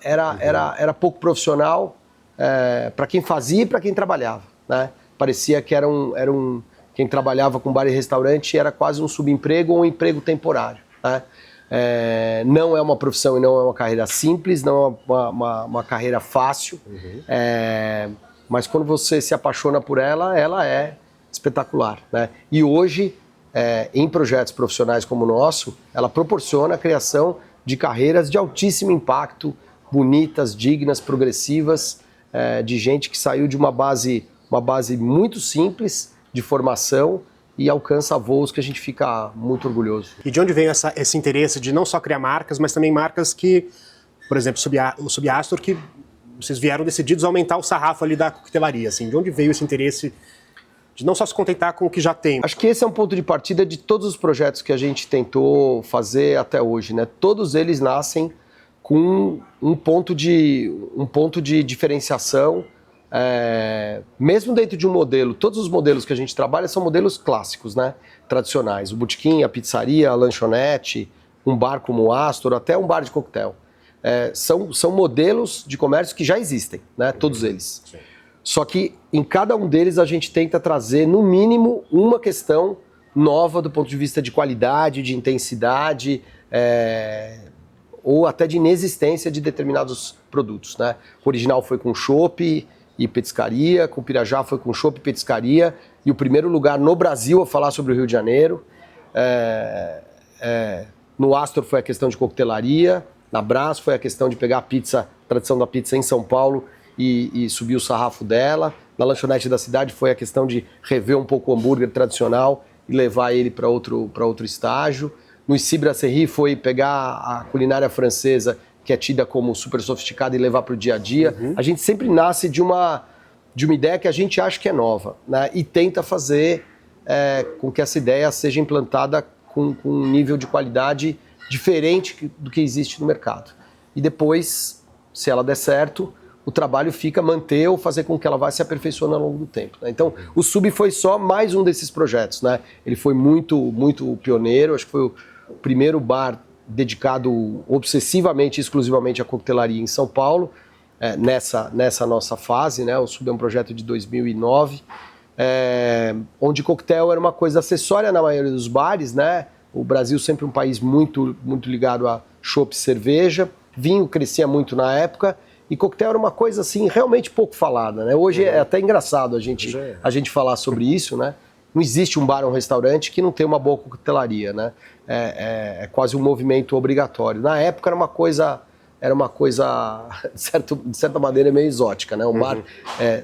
era pouco profissional para quem fazia e para quem trabalhava, né? Parecia que quem trabalhava com bar e restaurante era quase um subemprego ou um emprego temporário, né? Não é uma profissão e não é uma carreira simples, não é uma carreira fácil, mas quando você se apaixona por ela, ela é espetacular, né? E hoje, em projetos profissionais como o nosso, ela proporciona a criação de carreiras de altíssimo impacto, bonitas, dignas, progressivas, de gente que saiu de uma base muito simples de formação e alcança voos que a gente fica muito orgulhoso. E de onde veio esse interesse de não só criar marcas, mas também marcas que, por exemplo, o Subastor, que vocês vieram decididos a aumentar o sarrafo ali da coquetelaria, assim, de onde veio esse interesse de não só se contentar com o que já tem? Acho que esse é um ponto de partida de todos os projetos que a gente tentou fazer até hoje, né? Todos eles nascem com um ponto de diferenciação, mesmo dentro de um modelo. Todos os modelos que a gente trabalha são modelos clássicos, né? Tradicionais. O botequim, a pizzaria, a lanchonete, um bar como o Astor, até um bar de coquetel. São modelos de comércio que já existem, né? Todos eles. Sim. Só que em cada um deles a gente tenta trazer, no mínimo, uma questão nova do ponto de vista de qualidade, de intensidade, ou até de inexistência de determinados produtos, né? O original foi com chopp e petiscaria, com o Pirajá foi com chopp e petiscaria, e o primeiro lugar no Brasil a falar sobre o Rio de Janeiro. No Astor foi a questão de coquetelaria, na Brás foi a questão de pegar a tradição da pizza em São Paulo e subir o sarrafo dela. Na lanchonete da cidade foi a questão de rever um pouco o hambúrguer tradicional e levar ele para outro estágio. No Ici Brasserie foi pegar a culinária francesa, que é tida como super sofisticada, e levar para o dia a dia. A gente sempre nasce de uma ideia que a gente acha que é nova, né? E tenta fazer com que essa ideia seja implantada com um nível de qualidade diferente do que existe no mercado. E depois, se ela der certo, o trabalho fica manter ou fazer com que ela vá se aperfeiçoando ao longo do tempo, né? Então, o Sub foi só mais um desses projetos, né? Ele foi muito, muito pioneiro, acho que foi o primeiro bar dedicado obsessivamente, exclusivamente à coquetelaria em São Paulo, nessa nossa fase, né? O Sub é um projeto de 2009, onde coquetel era uma coisa acessória na maioria dos bares, né? O Brasil sempre um país muito, muito ligado a chopp e cerveja, vinho crescia muito na época, e coquetel era uma coisa assim realmente pouco falada, né? Hoje é até engraçado a gente falar sobre isso, né? Não existe um bar ou um restaurante que não tenha uma boa coquetelaria, né? É quase um movimento obrigatório. Na época era uma coisa de certa maneira meio exótica, né? Um bar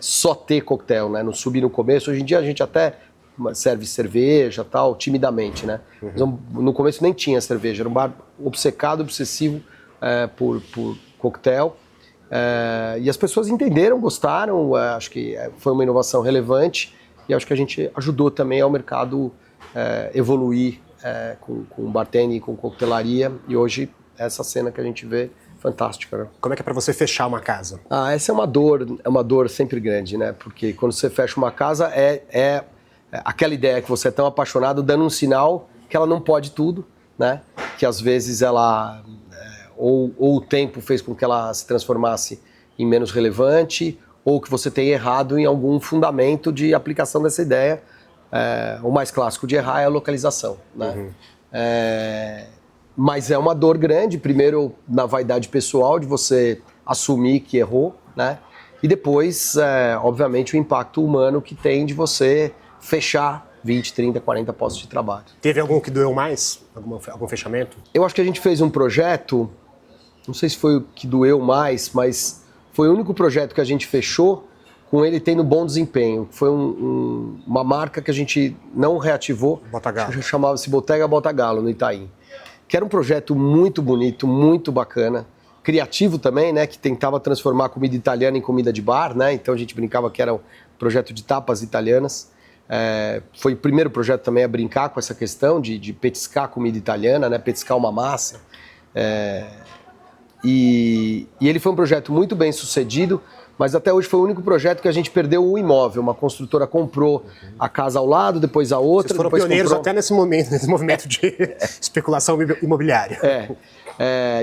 só ter coquetel, né? No Sub no começo. Hoje em dia a gente até serve cerveja, tal, timidamente, né? Mas no começo nem tinha cerveja, era um bar obsessivo por coquetel. E as pessoas entenderam, gostaram, acho que foi uma inovação relevante e acho que a gente ajudou também ao mercado evoluir com bartending e com coquetelaria, e hoje essa cena que a gente vê fantástica, né? Como é que é para você fechar uma casa? Essa é uma dor sempre grande, né? Porque quando você fecha uma casa aquela ideia que você é tão apaixonado dando um sinal que ela não pode tudo, né? Que às vezes ela ou o tempo fez com que ela se transformasse em menos relevante, ou que você tenha errado em algum fundamento de aplicação dessa ideia. O mais clássico de errar é a localização, né? Mas é uma dor grande, primeiro na vaidade pessoal de você assumir que errou, né? E depois, obviamente, o impacto humano que tem de você fechar 20, 30, 40 postos de trabalho. Teve algum que doeu mais? Algum fechamento? Eu acho que a gente fez um projeto, não sei se foi o que doeu mais, mas foi o único projeto que a gente fechou com ele tendo bom desempenho. Foi uma marca que a gente não reativou. Botagalo. Chamava-se Bottega Botagalo, no Itaim. Que era um projeto muito bonito, muito bacana. Criativo também, né? Que tentava transformar comida italiana em comida de bar, né? Então a gente brincava que era um projeto de tapas italianas. Foi o primeiro projeto também a brincar com essa questão de petiscar comida italiana, né? Petiscar uma massa. E ele foi um projeto muito bem sucedido, mas até hoje foi o único projeto que a gente perdeu o imóvel. Uma construtora comprou a casa ao lado, depois a outra. Vocês foram depois pioneiros comprou... até nesse movimento de especulação imobiliária.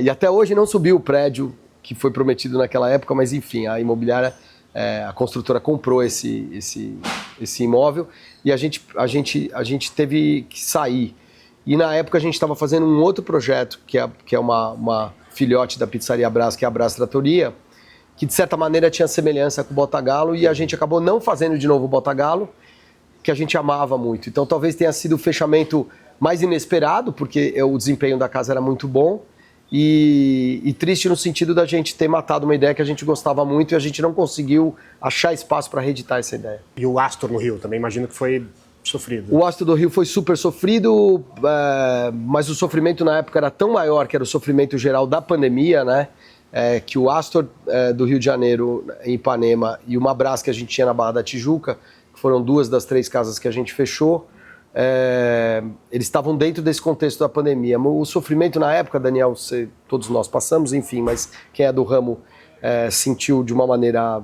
E até hoje não subiu o prédio que foi prometido naquela época, mas enfim, a imobiliária, a construtora comprou esse imóvel e a gente teve que sair. E na época a gente estava fazendo um outro projeto, que é uma filhote da Pizzaria Brás, que é a Brás Trattoria, que de certa maneira tinha semelhança com o Botagalo, e a gente acabou não fazendo de novo o Botagalo, que a gente amava muito. Então talvez tenha sido o fechamento mais inesperado, porque o desempenho da casa era muito bom, e triste no sentido da gente ter matado uma ideia que a gente gostava muito e a gente não conseguiu achar espaço para reeditar essa ideia. E o Astor no Rio também, imagino que foi sofrido. O Astor do Rio foi super sofrido, mas o sofrimento na época era tão maior, que era o sofrimento geral da pandemia, né? Que o Astor do Rio de Janeiro, em Ipanema, e uma Brás que a gente tinha na Barra da Tijuca, que foram 2 das 3 casas que a gente fechou, eles estavam dentro desse contexto da pandemia. O sofrimento na época, Daniel, todos nós passamos, enfim, mas quem é do ramo sentiu de uma maneira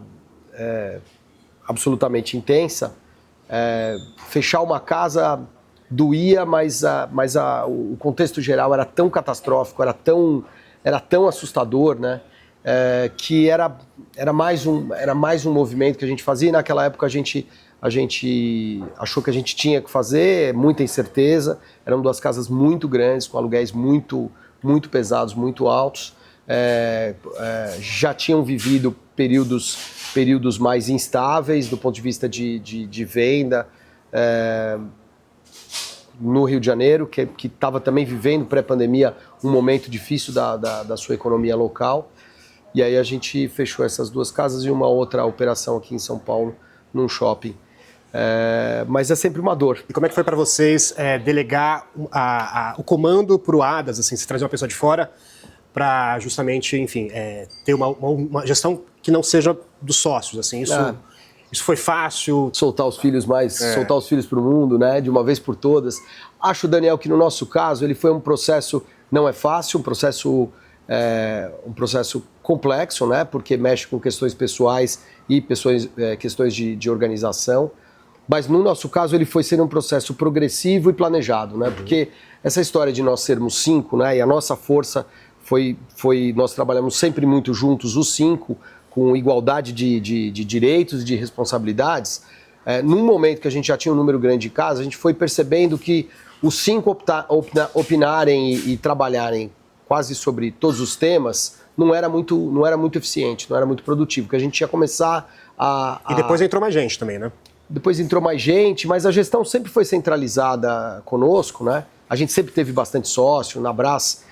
absolutamente intensa. Fechar uma casa doía, mas o contexto geral era tão catastrófico, era tão assustador, né? Que era mais um movimento que a gente fazia, e naquela época a gente achou que a gente tinha que fazer, muita incerteza, eram 2 casas muito grandes, com aluguéis muito, muito pesados, muito altos, já tinham vivido períodos mais instáveis do ponto de vista de venda, no Rio de Janeiro, que estava também vivendo pré-pandemia um momento difícil da sua economia local. E aí a gente fechou essas 2 casas e uma outra operação aqui em São Paulo, num shopping. Mas é sempre uma dor. E como é que foi para vocês delegar o comando para o Adas, assim, se trazer uma pessoa de fora para justamente, enfim, ter uma gestão que não seja dos sócios, assim, isso foi fácil? Soltar os filhos para o mundo, né, de uma vez por todas. Acho, Daniel, que no nosso caso ele foi um processo, não é fácil, um processo complexo, né, porque mexe com questões pessoais e questões de organização. Mas no nosso caso ele foi sendo um processo progressivo e planejado, né, porque essa história de nós sermos 5, né, e a nossa força nós trabalhamos sempre muito juntos, os 5, com igualdade de direitos e de responsabilidades. Num momento que a gente já tinha um número grande de casas, a gente foi percebendo que os 5 opinarem e trabalharem quase sobre todos os temas não era muito eficiente, não era muito produtivo, porque a gente ia começar E depois entrou mais gente também, né? Depois entrou mais gente, mas a gestão sempre foi centralizada conosco, né? A gente sempre teve bastante sócio. Na Brás,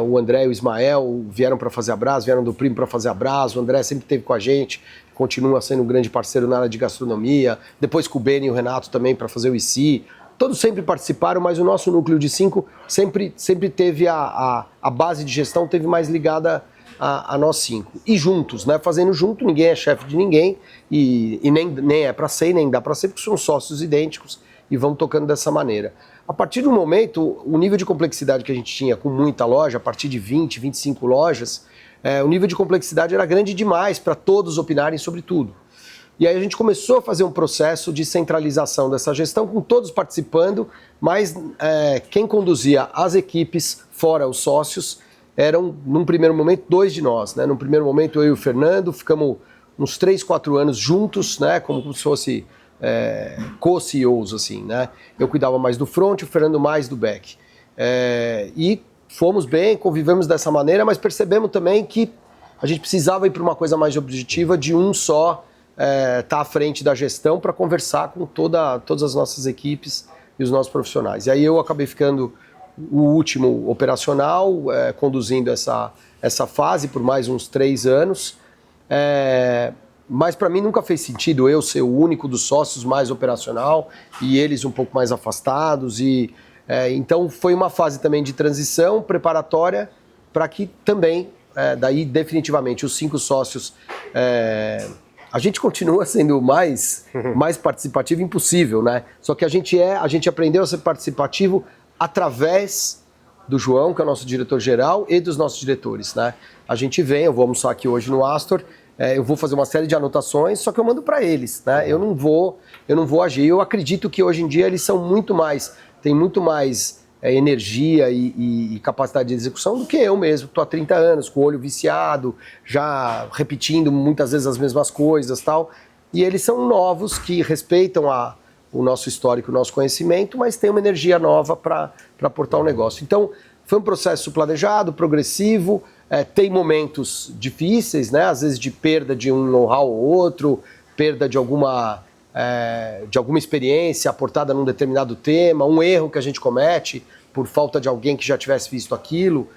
o André e o Ismael vieram para fazer a Brás, vieram do Primo para fazer a Brás. O André sempre esteve com a gente, continua sendo um grande parceiro na área de gastronomia. Depois com o Beni e o Renato também para fazer o IC. Todos sempre participaram, mas o nosso núcleo de 5 sempre teve a base de gestão, teve mais ligada a nós 5. E juntos, né? Fazendo junto, ninguém é chefe de ninguém e nem é para ser, nem dá para ser, porque são sócios idênticos e vão tocando dessa maneira. A partir do momento, o nível de complexidade que a gente tinha com muita loja, a partir de 20, 25 lojas, o nível de complexidade era grande demais para todos opinarem sobre tudo. E aí a gente começou a fazer um processo de centralização dessa gestão, com todos participando, mas quem conduzia as equipes, fora os sócios, eram, num primeiro momento, 2 de nós, né? Num primeiro momento, eu e o Fernando, ficamos uns 3, 4 anos juntos, né? Como se fosse co-CEOs, assim, né? Eu cuidava mais do front, o Fernando mais do back. E fomos bem, convivemos dessa maneira, mas percebemos também que a gente precisava ir para uma coisa mais objetiva, de um só estar à frente da gestão para conversar com todas as nossas equipes e os nossos profissionais. E aí eu acabei ficando o último operacional, conduzindo essa fase por mais uns 3 anos. Mas para mim nunca fez sentido eu ser o único dos sócios mais operacional e eles um pouco mais afastados. Então foi uma fase também de transição preparatória para que também, daí definitivamente, os 5 sócios... a gente continua sendo mais participativo impossível, né? Só que a gente aprendeu a ser participativo através do João, que é o nosso diretor-geral, e dos nossos diretores, né? A gente eu vou almoçar aqui hoje no Astor, eu vou fazer uma série de anotações, só que eu mando para eles, né? Eu não vou agir. Eu acredito que hoje em dia eles são têm muito mais energia e capacidade de execução do que eu mesmo, que estou há 30 anos, com o olho viciado, já repetindo muitas vezes as mesmas coisas, tal. E eles são novos, que respeitam o nosso histórico, o nosso conhecimento, mas tem uma energia nova para aportar o negócio. Então, foi um processo planejado, progressivo, tem momentos difíceis, né? Às vezes de perda de um know-how ou outro, perda de alguma experiência aportada num determinado tema, um erro que a gente comete por falta de alguém que já tivesse visto aquilo,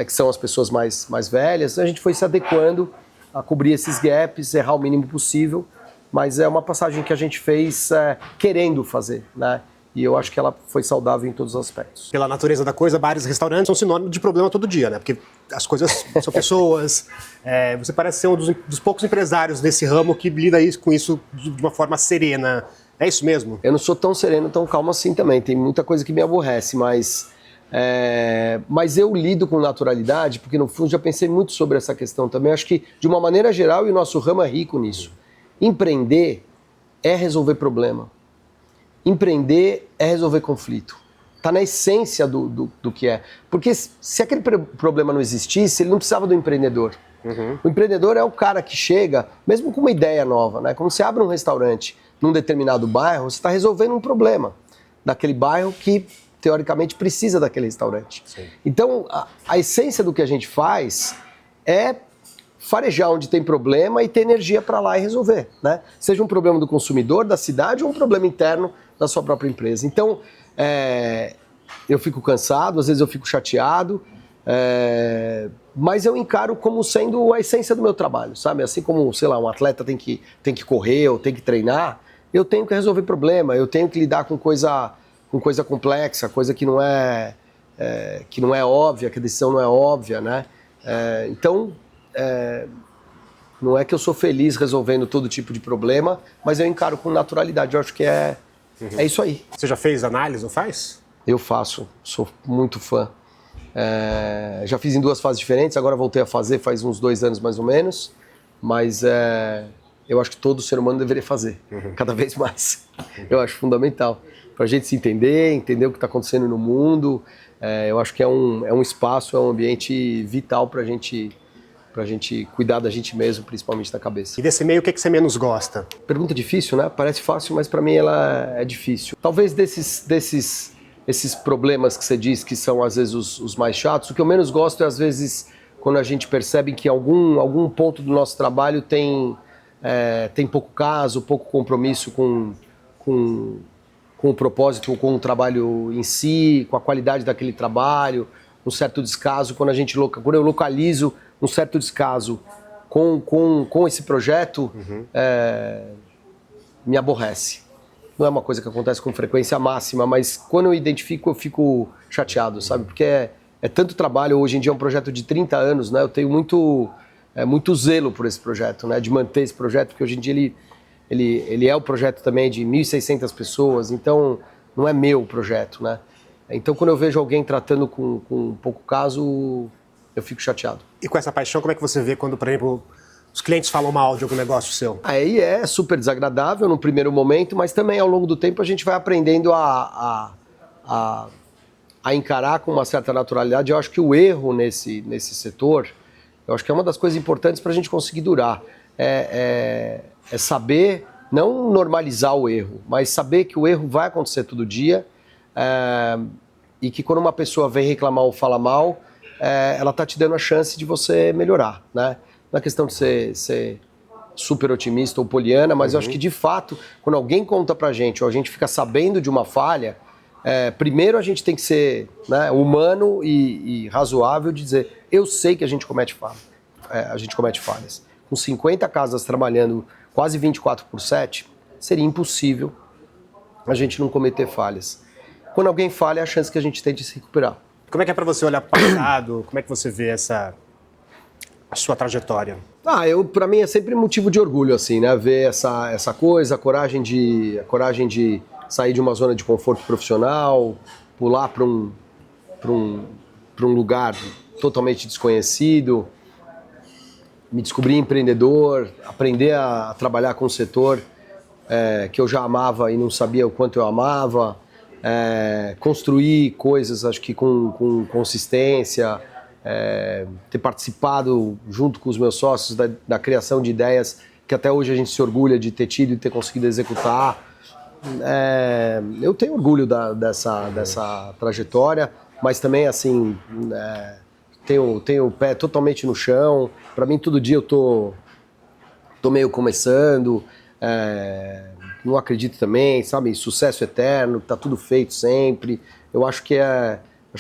que são as pessoas mais velhas. A gente foi se adequando a cobrir esses gaps, errar o mínimo possível, mas é uma passagem que a gente fez querendo fazer, né? E eu acho que ela foi saudável em todos os aspectos. Pela natureza da coisa, bares e restaurantes são sinônimo de problema todo dia, né? Porque as coisas são pessoas. Você parece ser um dos poucos empresários desse ramo que lida com isso de uma forma serena. É isso mesmo? Eu não sou tão sereno, tão calmo assim também. Tem muita coisa que me aborrece, mas eu lido com naturalidade, porque no fundo já pensei muito sobre essa questão também. Acho que, de uma maneira geral, e o nosso ramo é rico nisso. Empreender é resolver problema. Empreender é resolver conflito. Está na essência do que é. Porque se aquele problema não existisse, ele não precisava do empreendedor. Uhum. O empreendedor é o cara que chega, mesmo com uma ideia nova, né? Quando você abre um restaurante num determinado bairro, você está resolvendo um problema daquele bairro que, teoricamente, precisa daquele restaurante. Sim. Então, a essência do que a gente faz é farejar onde tem problema e ter energia para lá e resolver, né? Seja um problema do consumidor, da cidade, ou um problema interno da sua própria empresa. Então, eu fico cansado, às vezes eu fico chateado, mas eu encaro como sendo a essência do meu trabalho, sabe? Assim como, sei lá, um atleta tem que correr ou tem que treinar, eu tenho que resolver problema, eu tenho que lidar com coisa complexa, coisa que não é óbvia, que a decisão não é óbvia, né? Então, não é que eu sou feliz resolvendo todo tipo de problema, mas eu encaro com naturalidade. Eu acho que é isso aí. Você já fez análise ou faz? Eu faço, sou muito fã. Já fiz em 2 fases diferentes, agora voltei a fazer faz uns 2 anos mais ou menos, mas eu acho que todo ser humano deveria fazer, cada vez mais. Eu acho fundamental, para a gente se entender o que está acontecendo no mundo. Eu acho que é um espaço, é um ambiente vital para a gente cuidar da gente mesmo, principalmente da cabeça. E desse meio, o que você menos gosta? Pergunta difícil, né? Parece fácil, mas para mim ela é difícil. Talvez esses problemas que você diz que são às vezes os mais chatos, o que eu menos gosto é às vezes quando a gente percebe que algum ponto do nosso trabalho tem pouco caso, pouco compromisso com o propósito, com o trabalho em si, com a qualidade daquele trabalho, um certo descaso. Quando eu localizo um certo descaso com esse projeto, me aborrece. Não é uma coisa que acontece com frequência máxima, mas quando eu identifico, eu fico chateado, sabe? Porque é tanto trabalho. Hoje em dia é um projeto de 30 anos, né? Eu tenho muito zelo por esse projeto, né? De manter esse projeto, porque hoje em dia ele é o projeto também de 1.600 pessoas, então não é meu o projeto, né? Então quando eu vejo alguém tratando com pouco caso, eu fico chateado. E com essa paixão, como é que você vê quando, por exemplo, os clientes falam mal de algum negócio seu? Aí é super desagradável no primeiro momento, mas também ao longo do tempo a gente vai aprendendo a encarar com uma certa naturalidade. Eu acho que o erro nesse setor, eu acho que é uma das coisas importantes para a gente conseguir durar. É saber, não normalizar o erro, mas saber que o erro vai acontecer todo dia, e que quando uma pessoa vem reclamar ou fala mal, ela está te dando a chance de você melhorar, né? Não é questão de ser super otimista ou poliana, mas eu acho que, de fato, quando alguém conta pra gente, ou a gente fica sabendo de uma falha, primeiro a gente tem que ser, né, humano e razoável de dizer, eu sei que a gente comete falhas. Com 50 casas trabalhando quase 24/7, seria impossível a gente não cometer falhas. Quando alguém falha, é a chance que a gente tem de se recuperar. Como é que é para você olhar para o passado? Como é que você vê a sua trajetória? Para mim é sempre motivo de orgulho, assim, né? Ver essa coisa, a coragem de sair de uma zona de conforto profissional, pular para um lugar totalmente desconhecido, me descobrir empreendedor, aprender a trabalhar com um setor que eu já amava e não sabia o quanto eu amava, construir coisas, acho que com consistência, ter participado junto com os meus sócios da criação de ideias que até hoje a gente se orgulha de ter tido e ter conseguido executar. eu tenho orgulho dessa trajetória, mas também, assim, tenho o pé totalmente no chão. Para mim, todo dia eu tô meio começando, não acredito também, sabe, sucesso eterno, tá tudo feito sempre. Eu acho que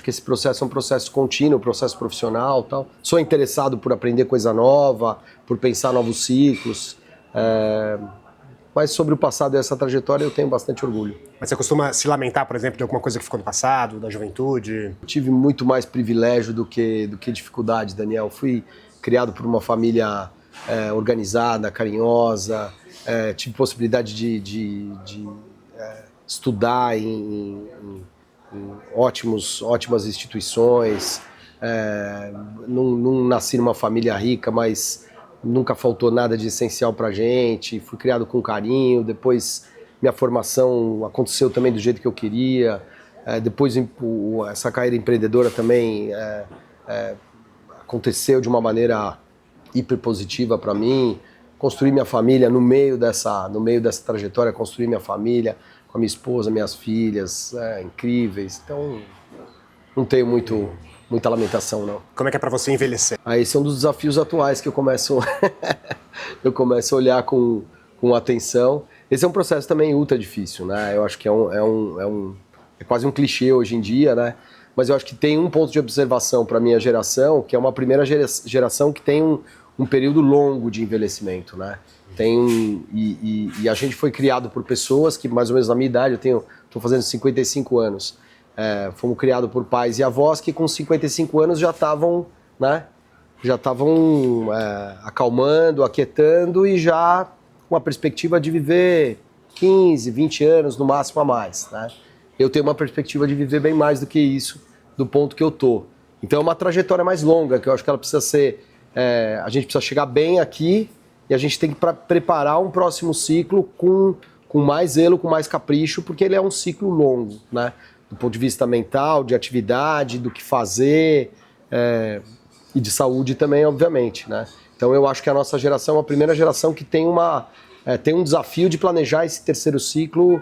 esse processo é um processo contínuo, um processo profissional, tal. Sou interessado por aprender coisa nova, por pensar novos ciclos. Mas sobre o passado e essa trajetória eu tenho bastante orgulho. Mas você costuma se lamentar, por exemplo, de alguma coisa que ficou no passado, da juventude? Eu tive muito mais privilégio do que dificuldade, Daniel. Fui criado por uma família organizada, carinhosa, tive possibilidade de estudar em ótimas instituições, não nasci numa família rica, mas nunca faltou nada de essencial pra gente, fui criado com carinho, depois minha formação aconteceu também do jeito que eu queria, depois essa carreira empreendedora também aconteceu de uma maneira hiper positiva para mim, construí minha família no meio dessa trajetória, construí minha família com a minha esposa, minhas filhas, incríveis, então não tenho muita lamentação, não. Como é que é para você envelhecer? Esse é um dos desafios atuais que eu começo a olhar com atenção. Esse é um processo também ultra difícil, né? Eu acho que é quase um clichê hoje em dia, né? Mas eu acho que tem um ponto de observação para a minha geração, que é uma primeira geração que tem um período longo de envelhecimento, né? E a gente foi criado por pessoas que, mais ou menos na minha idade, estou fazendo 55 anos, fomos criados por pais e avós que com 55 anos já estavam, né? Já estavam acalmando, aquietando e já com a perspectiva de viver 15, 20 anos no máximo a mais, né? Eu tenho uma perspectiva de viver bem mais do que isso, do ponto que eu tô. Então é uma trajetória mais longa, que eu acho que ela precisa ser... a gente precisa chegar bem aqui e a gente tem que preparar um próximo ciclo com mais zelo, com mais capricho, porque ele é um ciclo longo, né? Do ponto de vista mental, de atividade, do que fazer e de saúde também, obviamente, né? Então eu acho que a nossa geração é a primeira geração que tem um desafio de planejar esse terceiro ciclo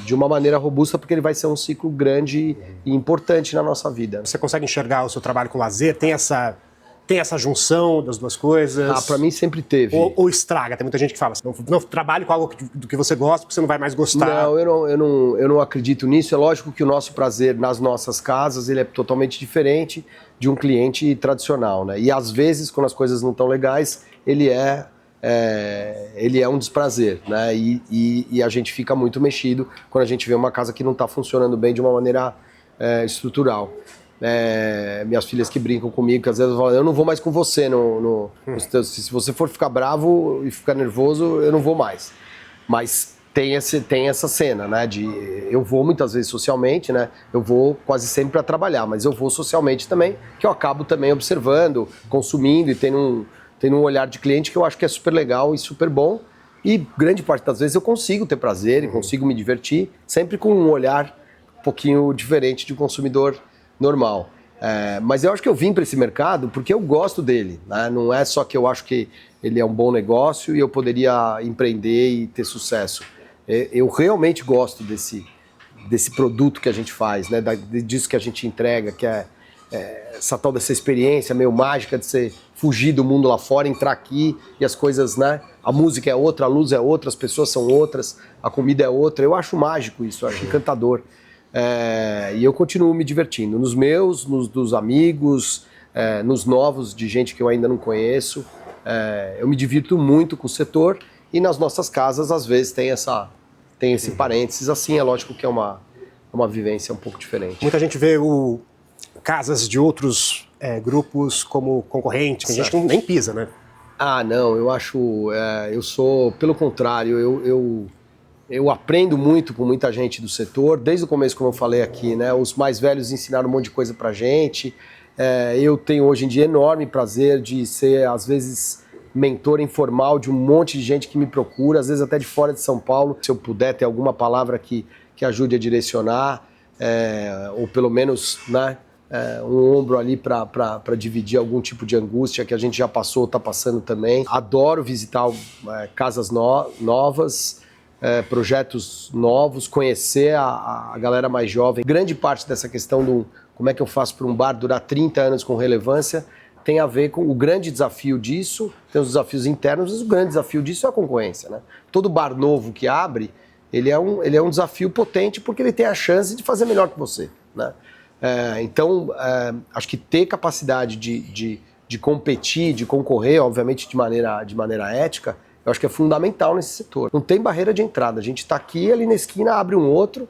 de uma maneira robusta, porque ele vai ser um ciclo grande e importante na nossa vida. Você consegue enxergar o seu trabalho com lazer? Tem essa junção das duas coisas? Para mim sempre teve. Ou estraga? Tem muita gente que fala assim, não trabalhe com algo do que você gosta, porque você não vai mais gostar. Não, eu não acredito nisso. É lógico que o nosso prazer nas nossas casas ele é totalmente diferente de um cliente tradicional, né? E às vezes, quando as coisas não estão legais, ele é um desprazer, né? E a gente fica muito mexido quando a gente vê uma casa que não está funcionando bem de uma maneira estrutural. Minhas filhas que brincam comigo, que às vezes falam, eu não vou mais com você, se você for ficar bravo e ficar nervoso, eu não vou mais. Mas tem essa cena, né? Eu vou muitas vezes socialmente, né? Eu vou quase sempre para trabalhar, mas eu vou socialmente também, que eu acabo também observando, consumindo e tendo um olhar de cliente que eu acho que é super legal e super bom. E grande parte das vezes eu consigo ter prazer e consigo me divertir, sempre com um olhar um pouquinho diferente de um consumidor normal. Mas eu acho que eu vim para esse mercado porque eu gosto dele, né? Não é só que eu acho que ele é um bom negócio e eu poderia empreender e ter sucesso. Eu realmente gosto desse produto que a gente faz, né? Disso que a gente entrega, que é essa tal dessa experiência meio mágica de você fugir do mundo lá fora, entrar aqui e as coisas, né? A música é outra, a luz é outra, as pessoas são outras, a comida é outra. Eu acho mágico isso, eu acho encantador. E eu continuo me divertindo, nos meus, nos dos amigos, nos novos de gente que eu ainda não conheço. Eu me divirto muito com o setor e nas nossas casas às vezes tem esse parênteses, assim, é lógico que é uma vivência um pouco diferente. Muita gente vê casas de outros grupos como concorrentes, tem gente que nem pisa, né? Não, eu acho, eu sou, pelo contrário, eu aprendo muito com muita gente do setor, desde o começo, como eu falei aqui, né? Os mais velhos ensinaram um monte de coisa pra gente. Eu tenho hoje em dia enorme prazer de ser, às vezes, mentor informal de um monte de gente que me procura, às vezes até de fora de São Paulo. Se eu puder ter alguma palavra que ajude a direcionar, ou pelo menos, né? Um ombro ali para dividir algum tipo de angústia que a gente já passou, está passando também. Adoro visitar casas novas. projetos novos, conhecer a galera mais jovem. Grande parte dessa questão do como é que eu faço para um bar durar 30 anos com relevância tem a ver com o grande desafio disso, tem os desafios internos, mas o grande desafio disso é a concorrência, né? Todo bar novo que abre, ele é um desafio potente porque ele tem a chance de fazer melhor que você, né? Então, acho que ter capacidade de competir, de concorrer, obviamente de maneira ética, eu acho que é fundamental nesse setor. Não tem barreira de entrada, a gente está aqui, ali na esquina abre um outro,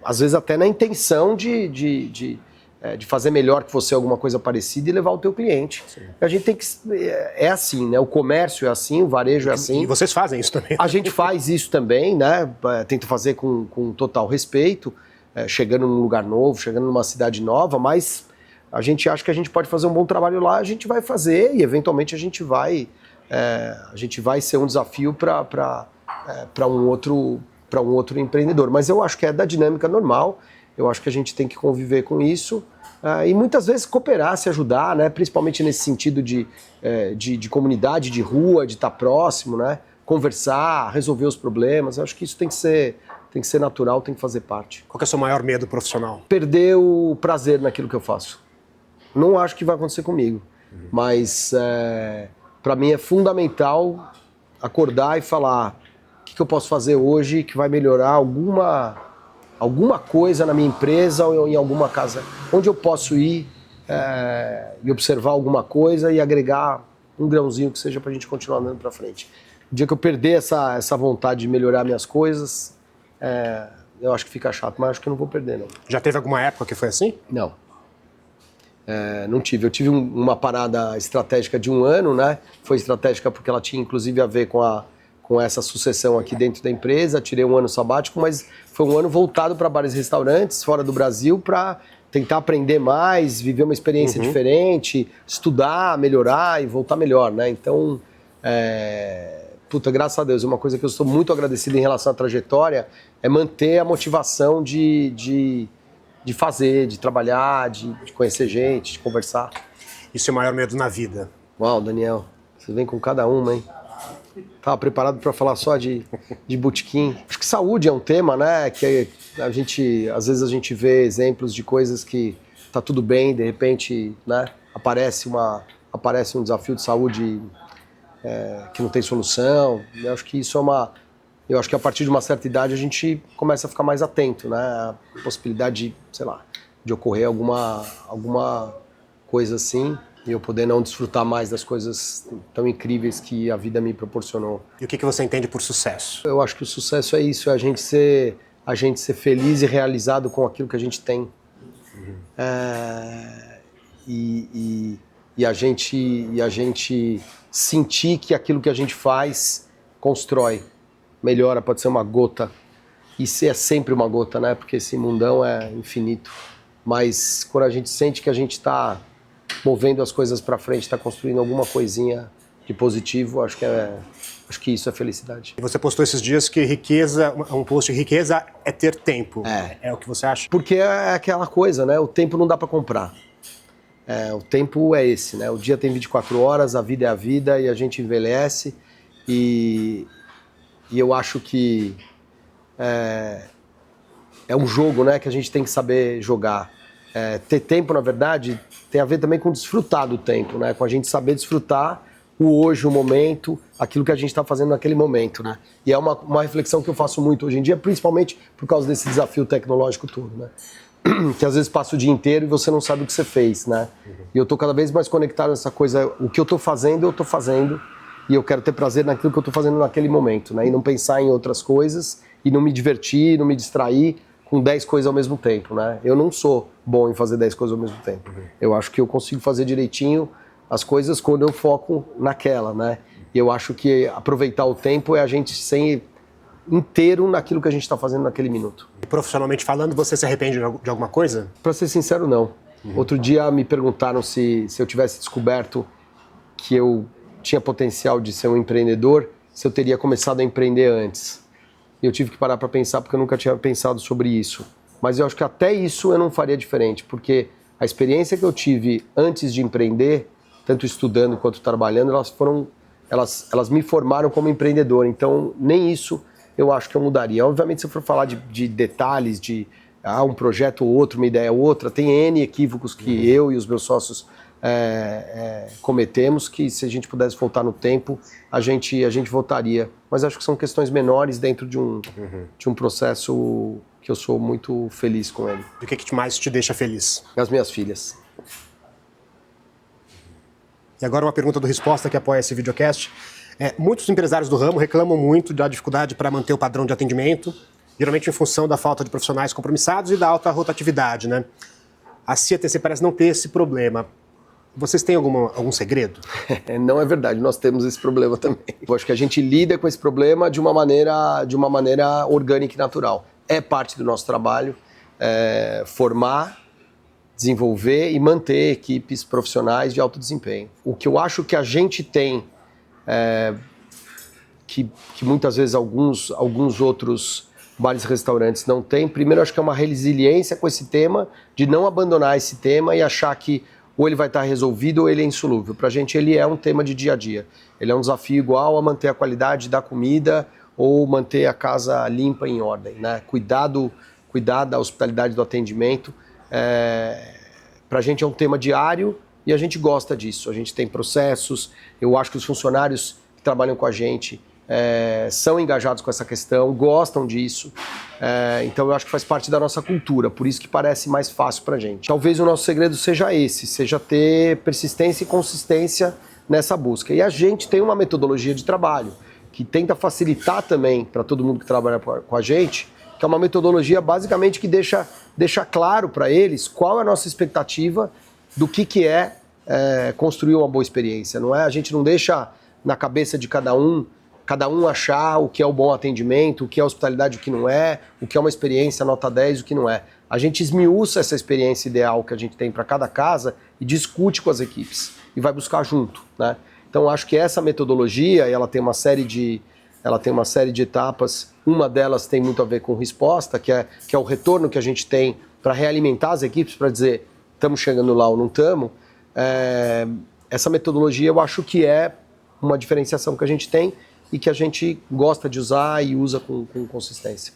às vezes até na intenção de fazer melhor que você alguma coisa parecida e levar o teu cliente. Sim. A gente tem que... É assim, né? O comércio é assim, o varejo é assim. E vocês fazem isso também. A gente faz isso também, né? Tenta fazer com total respeito, chegando num lugar novo, chegando numa cidade nova, mas a gente acha que a gente pode fazer um bom trabalho lá, a gente vai fazer e eventualmente a gente vai ser um desafio para um outro empreendedor. Mas eu acho que é da dinâmica normal. Eu acho que a gente tem que conviver com isso e muitas vezes cooperar, se ajudar, né? Principalmente nesse sentido de comunidade, de rua, de estar próximo, né? Conversar, resolver os problemas. Eu acho que isso tem que ser natural, tem que fazer parte. Qual que é o seu maior medo profissional? Perder o prazer naquilo que eu faço. Não acho que vai acontecer comigo, mas para mim é fundamental acordar e falar o que eu posso fazer hoje que vai melhorar alguma coisa na minha empresa ou em alguma casa, onde eu posso ir e observar alguma coisa e agregar um grãozinho que seja para a gente continuar andando para frente. O dia que eu perder essa vontade de melhorar minhas coisas, eu acho que fica chato, mas acho que eu não vou perder, não. Já teve alguma época que foi assim? Não. Não tive. Eu tive uma parada estratégica de 1 ano, né? Foi estratégica porque ela tinha inclusive a ver com essa sucessão aqui dentro da empresa. Tirei 1 ano sabático, mas foi 1 ano voltado para bares e restaurantes fora do Brasil para tentar aprender mais, viver uma experiência diferente, estudar, melhorar e voltar melhor, né? Então, graças a Deus, uma coisa que eu estou muito agradecido em relação à trajetória é manter a motivação de fazer, de trabalhar, de conhecer gente, de conversar. E seu maior medo na vida? Uau, Daniel, você vem com cada uma, hein? Tava preparado para falar só de botequim. Acho que saúde é um tema, né? Que às vezes a gente vê exemplos de coisas que tá tudo bem, de repente, né? Aparece um desafio de saúde que não tem solução. Eu acho que isso eu acho que a partir de uma certa idade a gente começa a ficar mais atento, né? A possibilidade de ocorrer alguma coisa assim e eu poder não desfrutar mais das coisas tão incríveis que a vida me proporcionou. E o que você entende por sucesso? Eu acho que o sucesso é isso, é a gente ser feliz e realizado com aquilo que a gente tem. E a gente sentir que aquilo que a gente faz constrói, melhora, pode ser uma gota. E é sempre uma gota, né? Porque esse mundão é infinito. Mas quando a gente sente que a gente está movendo as coisas para frente, está construindo alguma coisinha de positivo, acho que isso é felicidade. E você postou esses dias que um post de riqueza é ter tempo. É o que você acha? Porque é aquela coisa, né? O tempo não dá para comprar. O tempo é esse, né? O dia tem 24 horas, a vida é a vida e a gente envelhece e eu acho que é um jogo, né, que a gente tem que saber jogar. Ter tempo, na verdade, tem a ver também com desfrutar do tempo, né? Com a gente saber desfrutar o hoje, o momento, aquilo que a gente está fazendo naquele momento, né? E é uma reflexão que eu faço muito hoje em dia, principalmente por causa desse desafio tecnológico todo, né? Que às vezes passa o dia inteiro e você não sabe o que você fez, né? E eu tô cada vez mais conectado nessa coisa, o que eu tô fazendo e eu quero ter prazer naquilo que eu tô fazendo naquele momento, né? E não pensar em outras coisas e não me divertir, não me distrair com 10 coisas ao mesmo tempo, né? Eu não sou bom em fazer 10 coisas ao mesmo tempo. Eu acho que eu consigo fazer direitinho as coisas quando eu foco naquela, né? E eu acho que aproveitar o tempo é a gente ser inteiro naquilo que a gente está fazendo naquele minuto. E profissionalmente falando, você se arrepende de alguma coisa? Para ser sincero, não. Outro dia me perguntaram se eu tivesse descoberto que eu tinha potencial de ser um empreendedor, se eu teria começado a empreender antes. E eu tive que parar para pensar porque eu nunca tinha pensado sobre isso. Mas eu acho que até isso eu não faria diferente, porque a experiência que eu tive antes de empreender, tanto estudando quanto trabalhando, elas foram elas me formaram como empreendedor, então nem isso eu acho que eu mudaria. Obviamente, se eu for falar de detalhes, de um projeto ou outro, uma ideia ou outra, tem N equívocos que eu e os meus sócios cometemos, que se a gente pudesse voltar no tempo, a gente voltaria. Mas acho que são questões menores dentro de um processo que eu sou muito feliz com ele. E o que mais te deixa feliz? As minhas filhas. E agora uma pergunta do Resposta que apoia esse videocast. Muitos empresários do ramo reclamam muito da dificuldade para manter o padrão de atendimento, geralmente em função da falta de profissionais compromissados e da alta rotatividade, né? A CIATC parece não ter esse problema. Vocês têm algum segredo? Não é verdade, nós temos esse problema também. Eu acho que a gente lida com esse problema de uma maneira orgânica e natural. É parte do nosso trabalho formar, desenvolver e manter equipes profissionais de alto desempenho. O que eu acho que a gente tem, que muitas vezes alguns outros bares e restaurantes não têm, primeiro acho que é uma resiliência com esse tema, de não abandonar esse tema e achar que ou ele vai estar resolvido ou ele é insolúvel. Para a gente ele é um tema de dia a dia. Ele é um desafio igual a manter a qualidade da comida ou manter a casa limpa e em ordem, né? Cuidar da hospitalidade, do atendimento. Para a gente é um tema diário e a gente gosta disso. A gente tem processos, eu acho que os funcionários que trabalham com a gente são engajados com essa questão, gostam disso. Então eu acho que faz parte da nossa cultura, por isso que parece mais fácil para a gente. Talvez o nosso segredo seja esse, seja ter persistência e consistência nessa busca. E a gente tem uma metodologia de trabalho que tenta facilitar também para todo mundo que trabalha com a gente, que é uma metodologia basicamente que deixa claro para eles qual é a nossa expectativa do que é construir uma boa experiência. Não é? A gente não deixa na cabeça de cada um achar o que é o bom atendimento, o que é hospitalidade, o que não é, o que é uma experiência nota 10, o que não é. A gente esmiuça essa experiência ideal que a gente tem para cada casa e discute com as equipes e vai buscar junto, né? Então acho que essa metodologia, ela tem uma série de etapas. Uma delas tem muito a ver com resposta, que é o retorno que a gente tem para realimentar as equipes, para dizer estamos chegando lá ou não estamos. Essa metodologia eu acho que é uma diferenciação que a gente tem e que a gente gosta de usar e usa com consistência.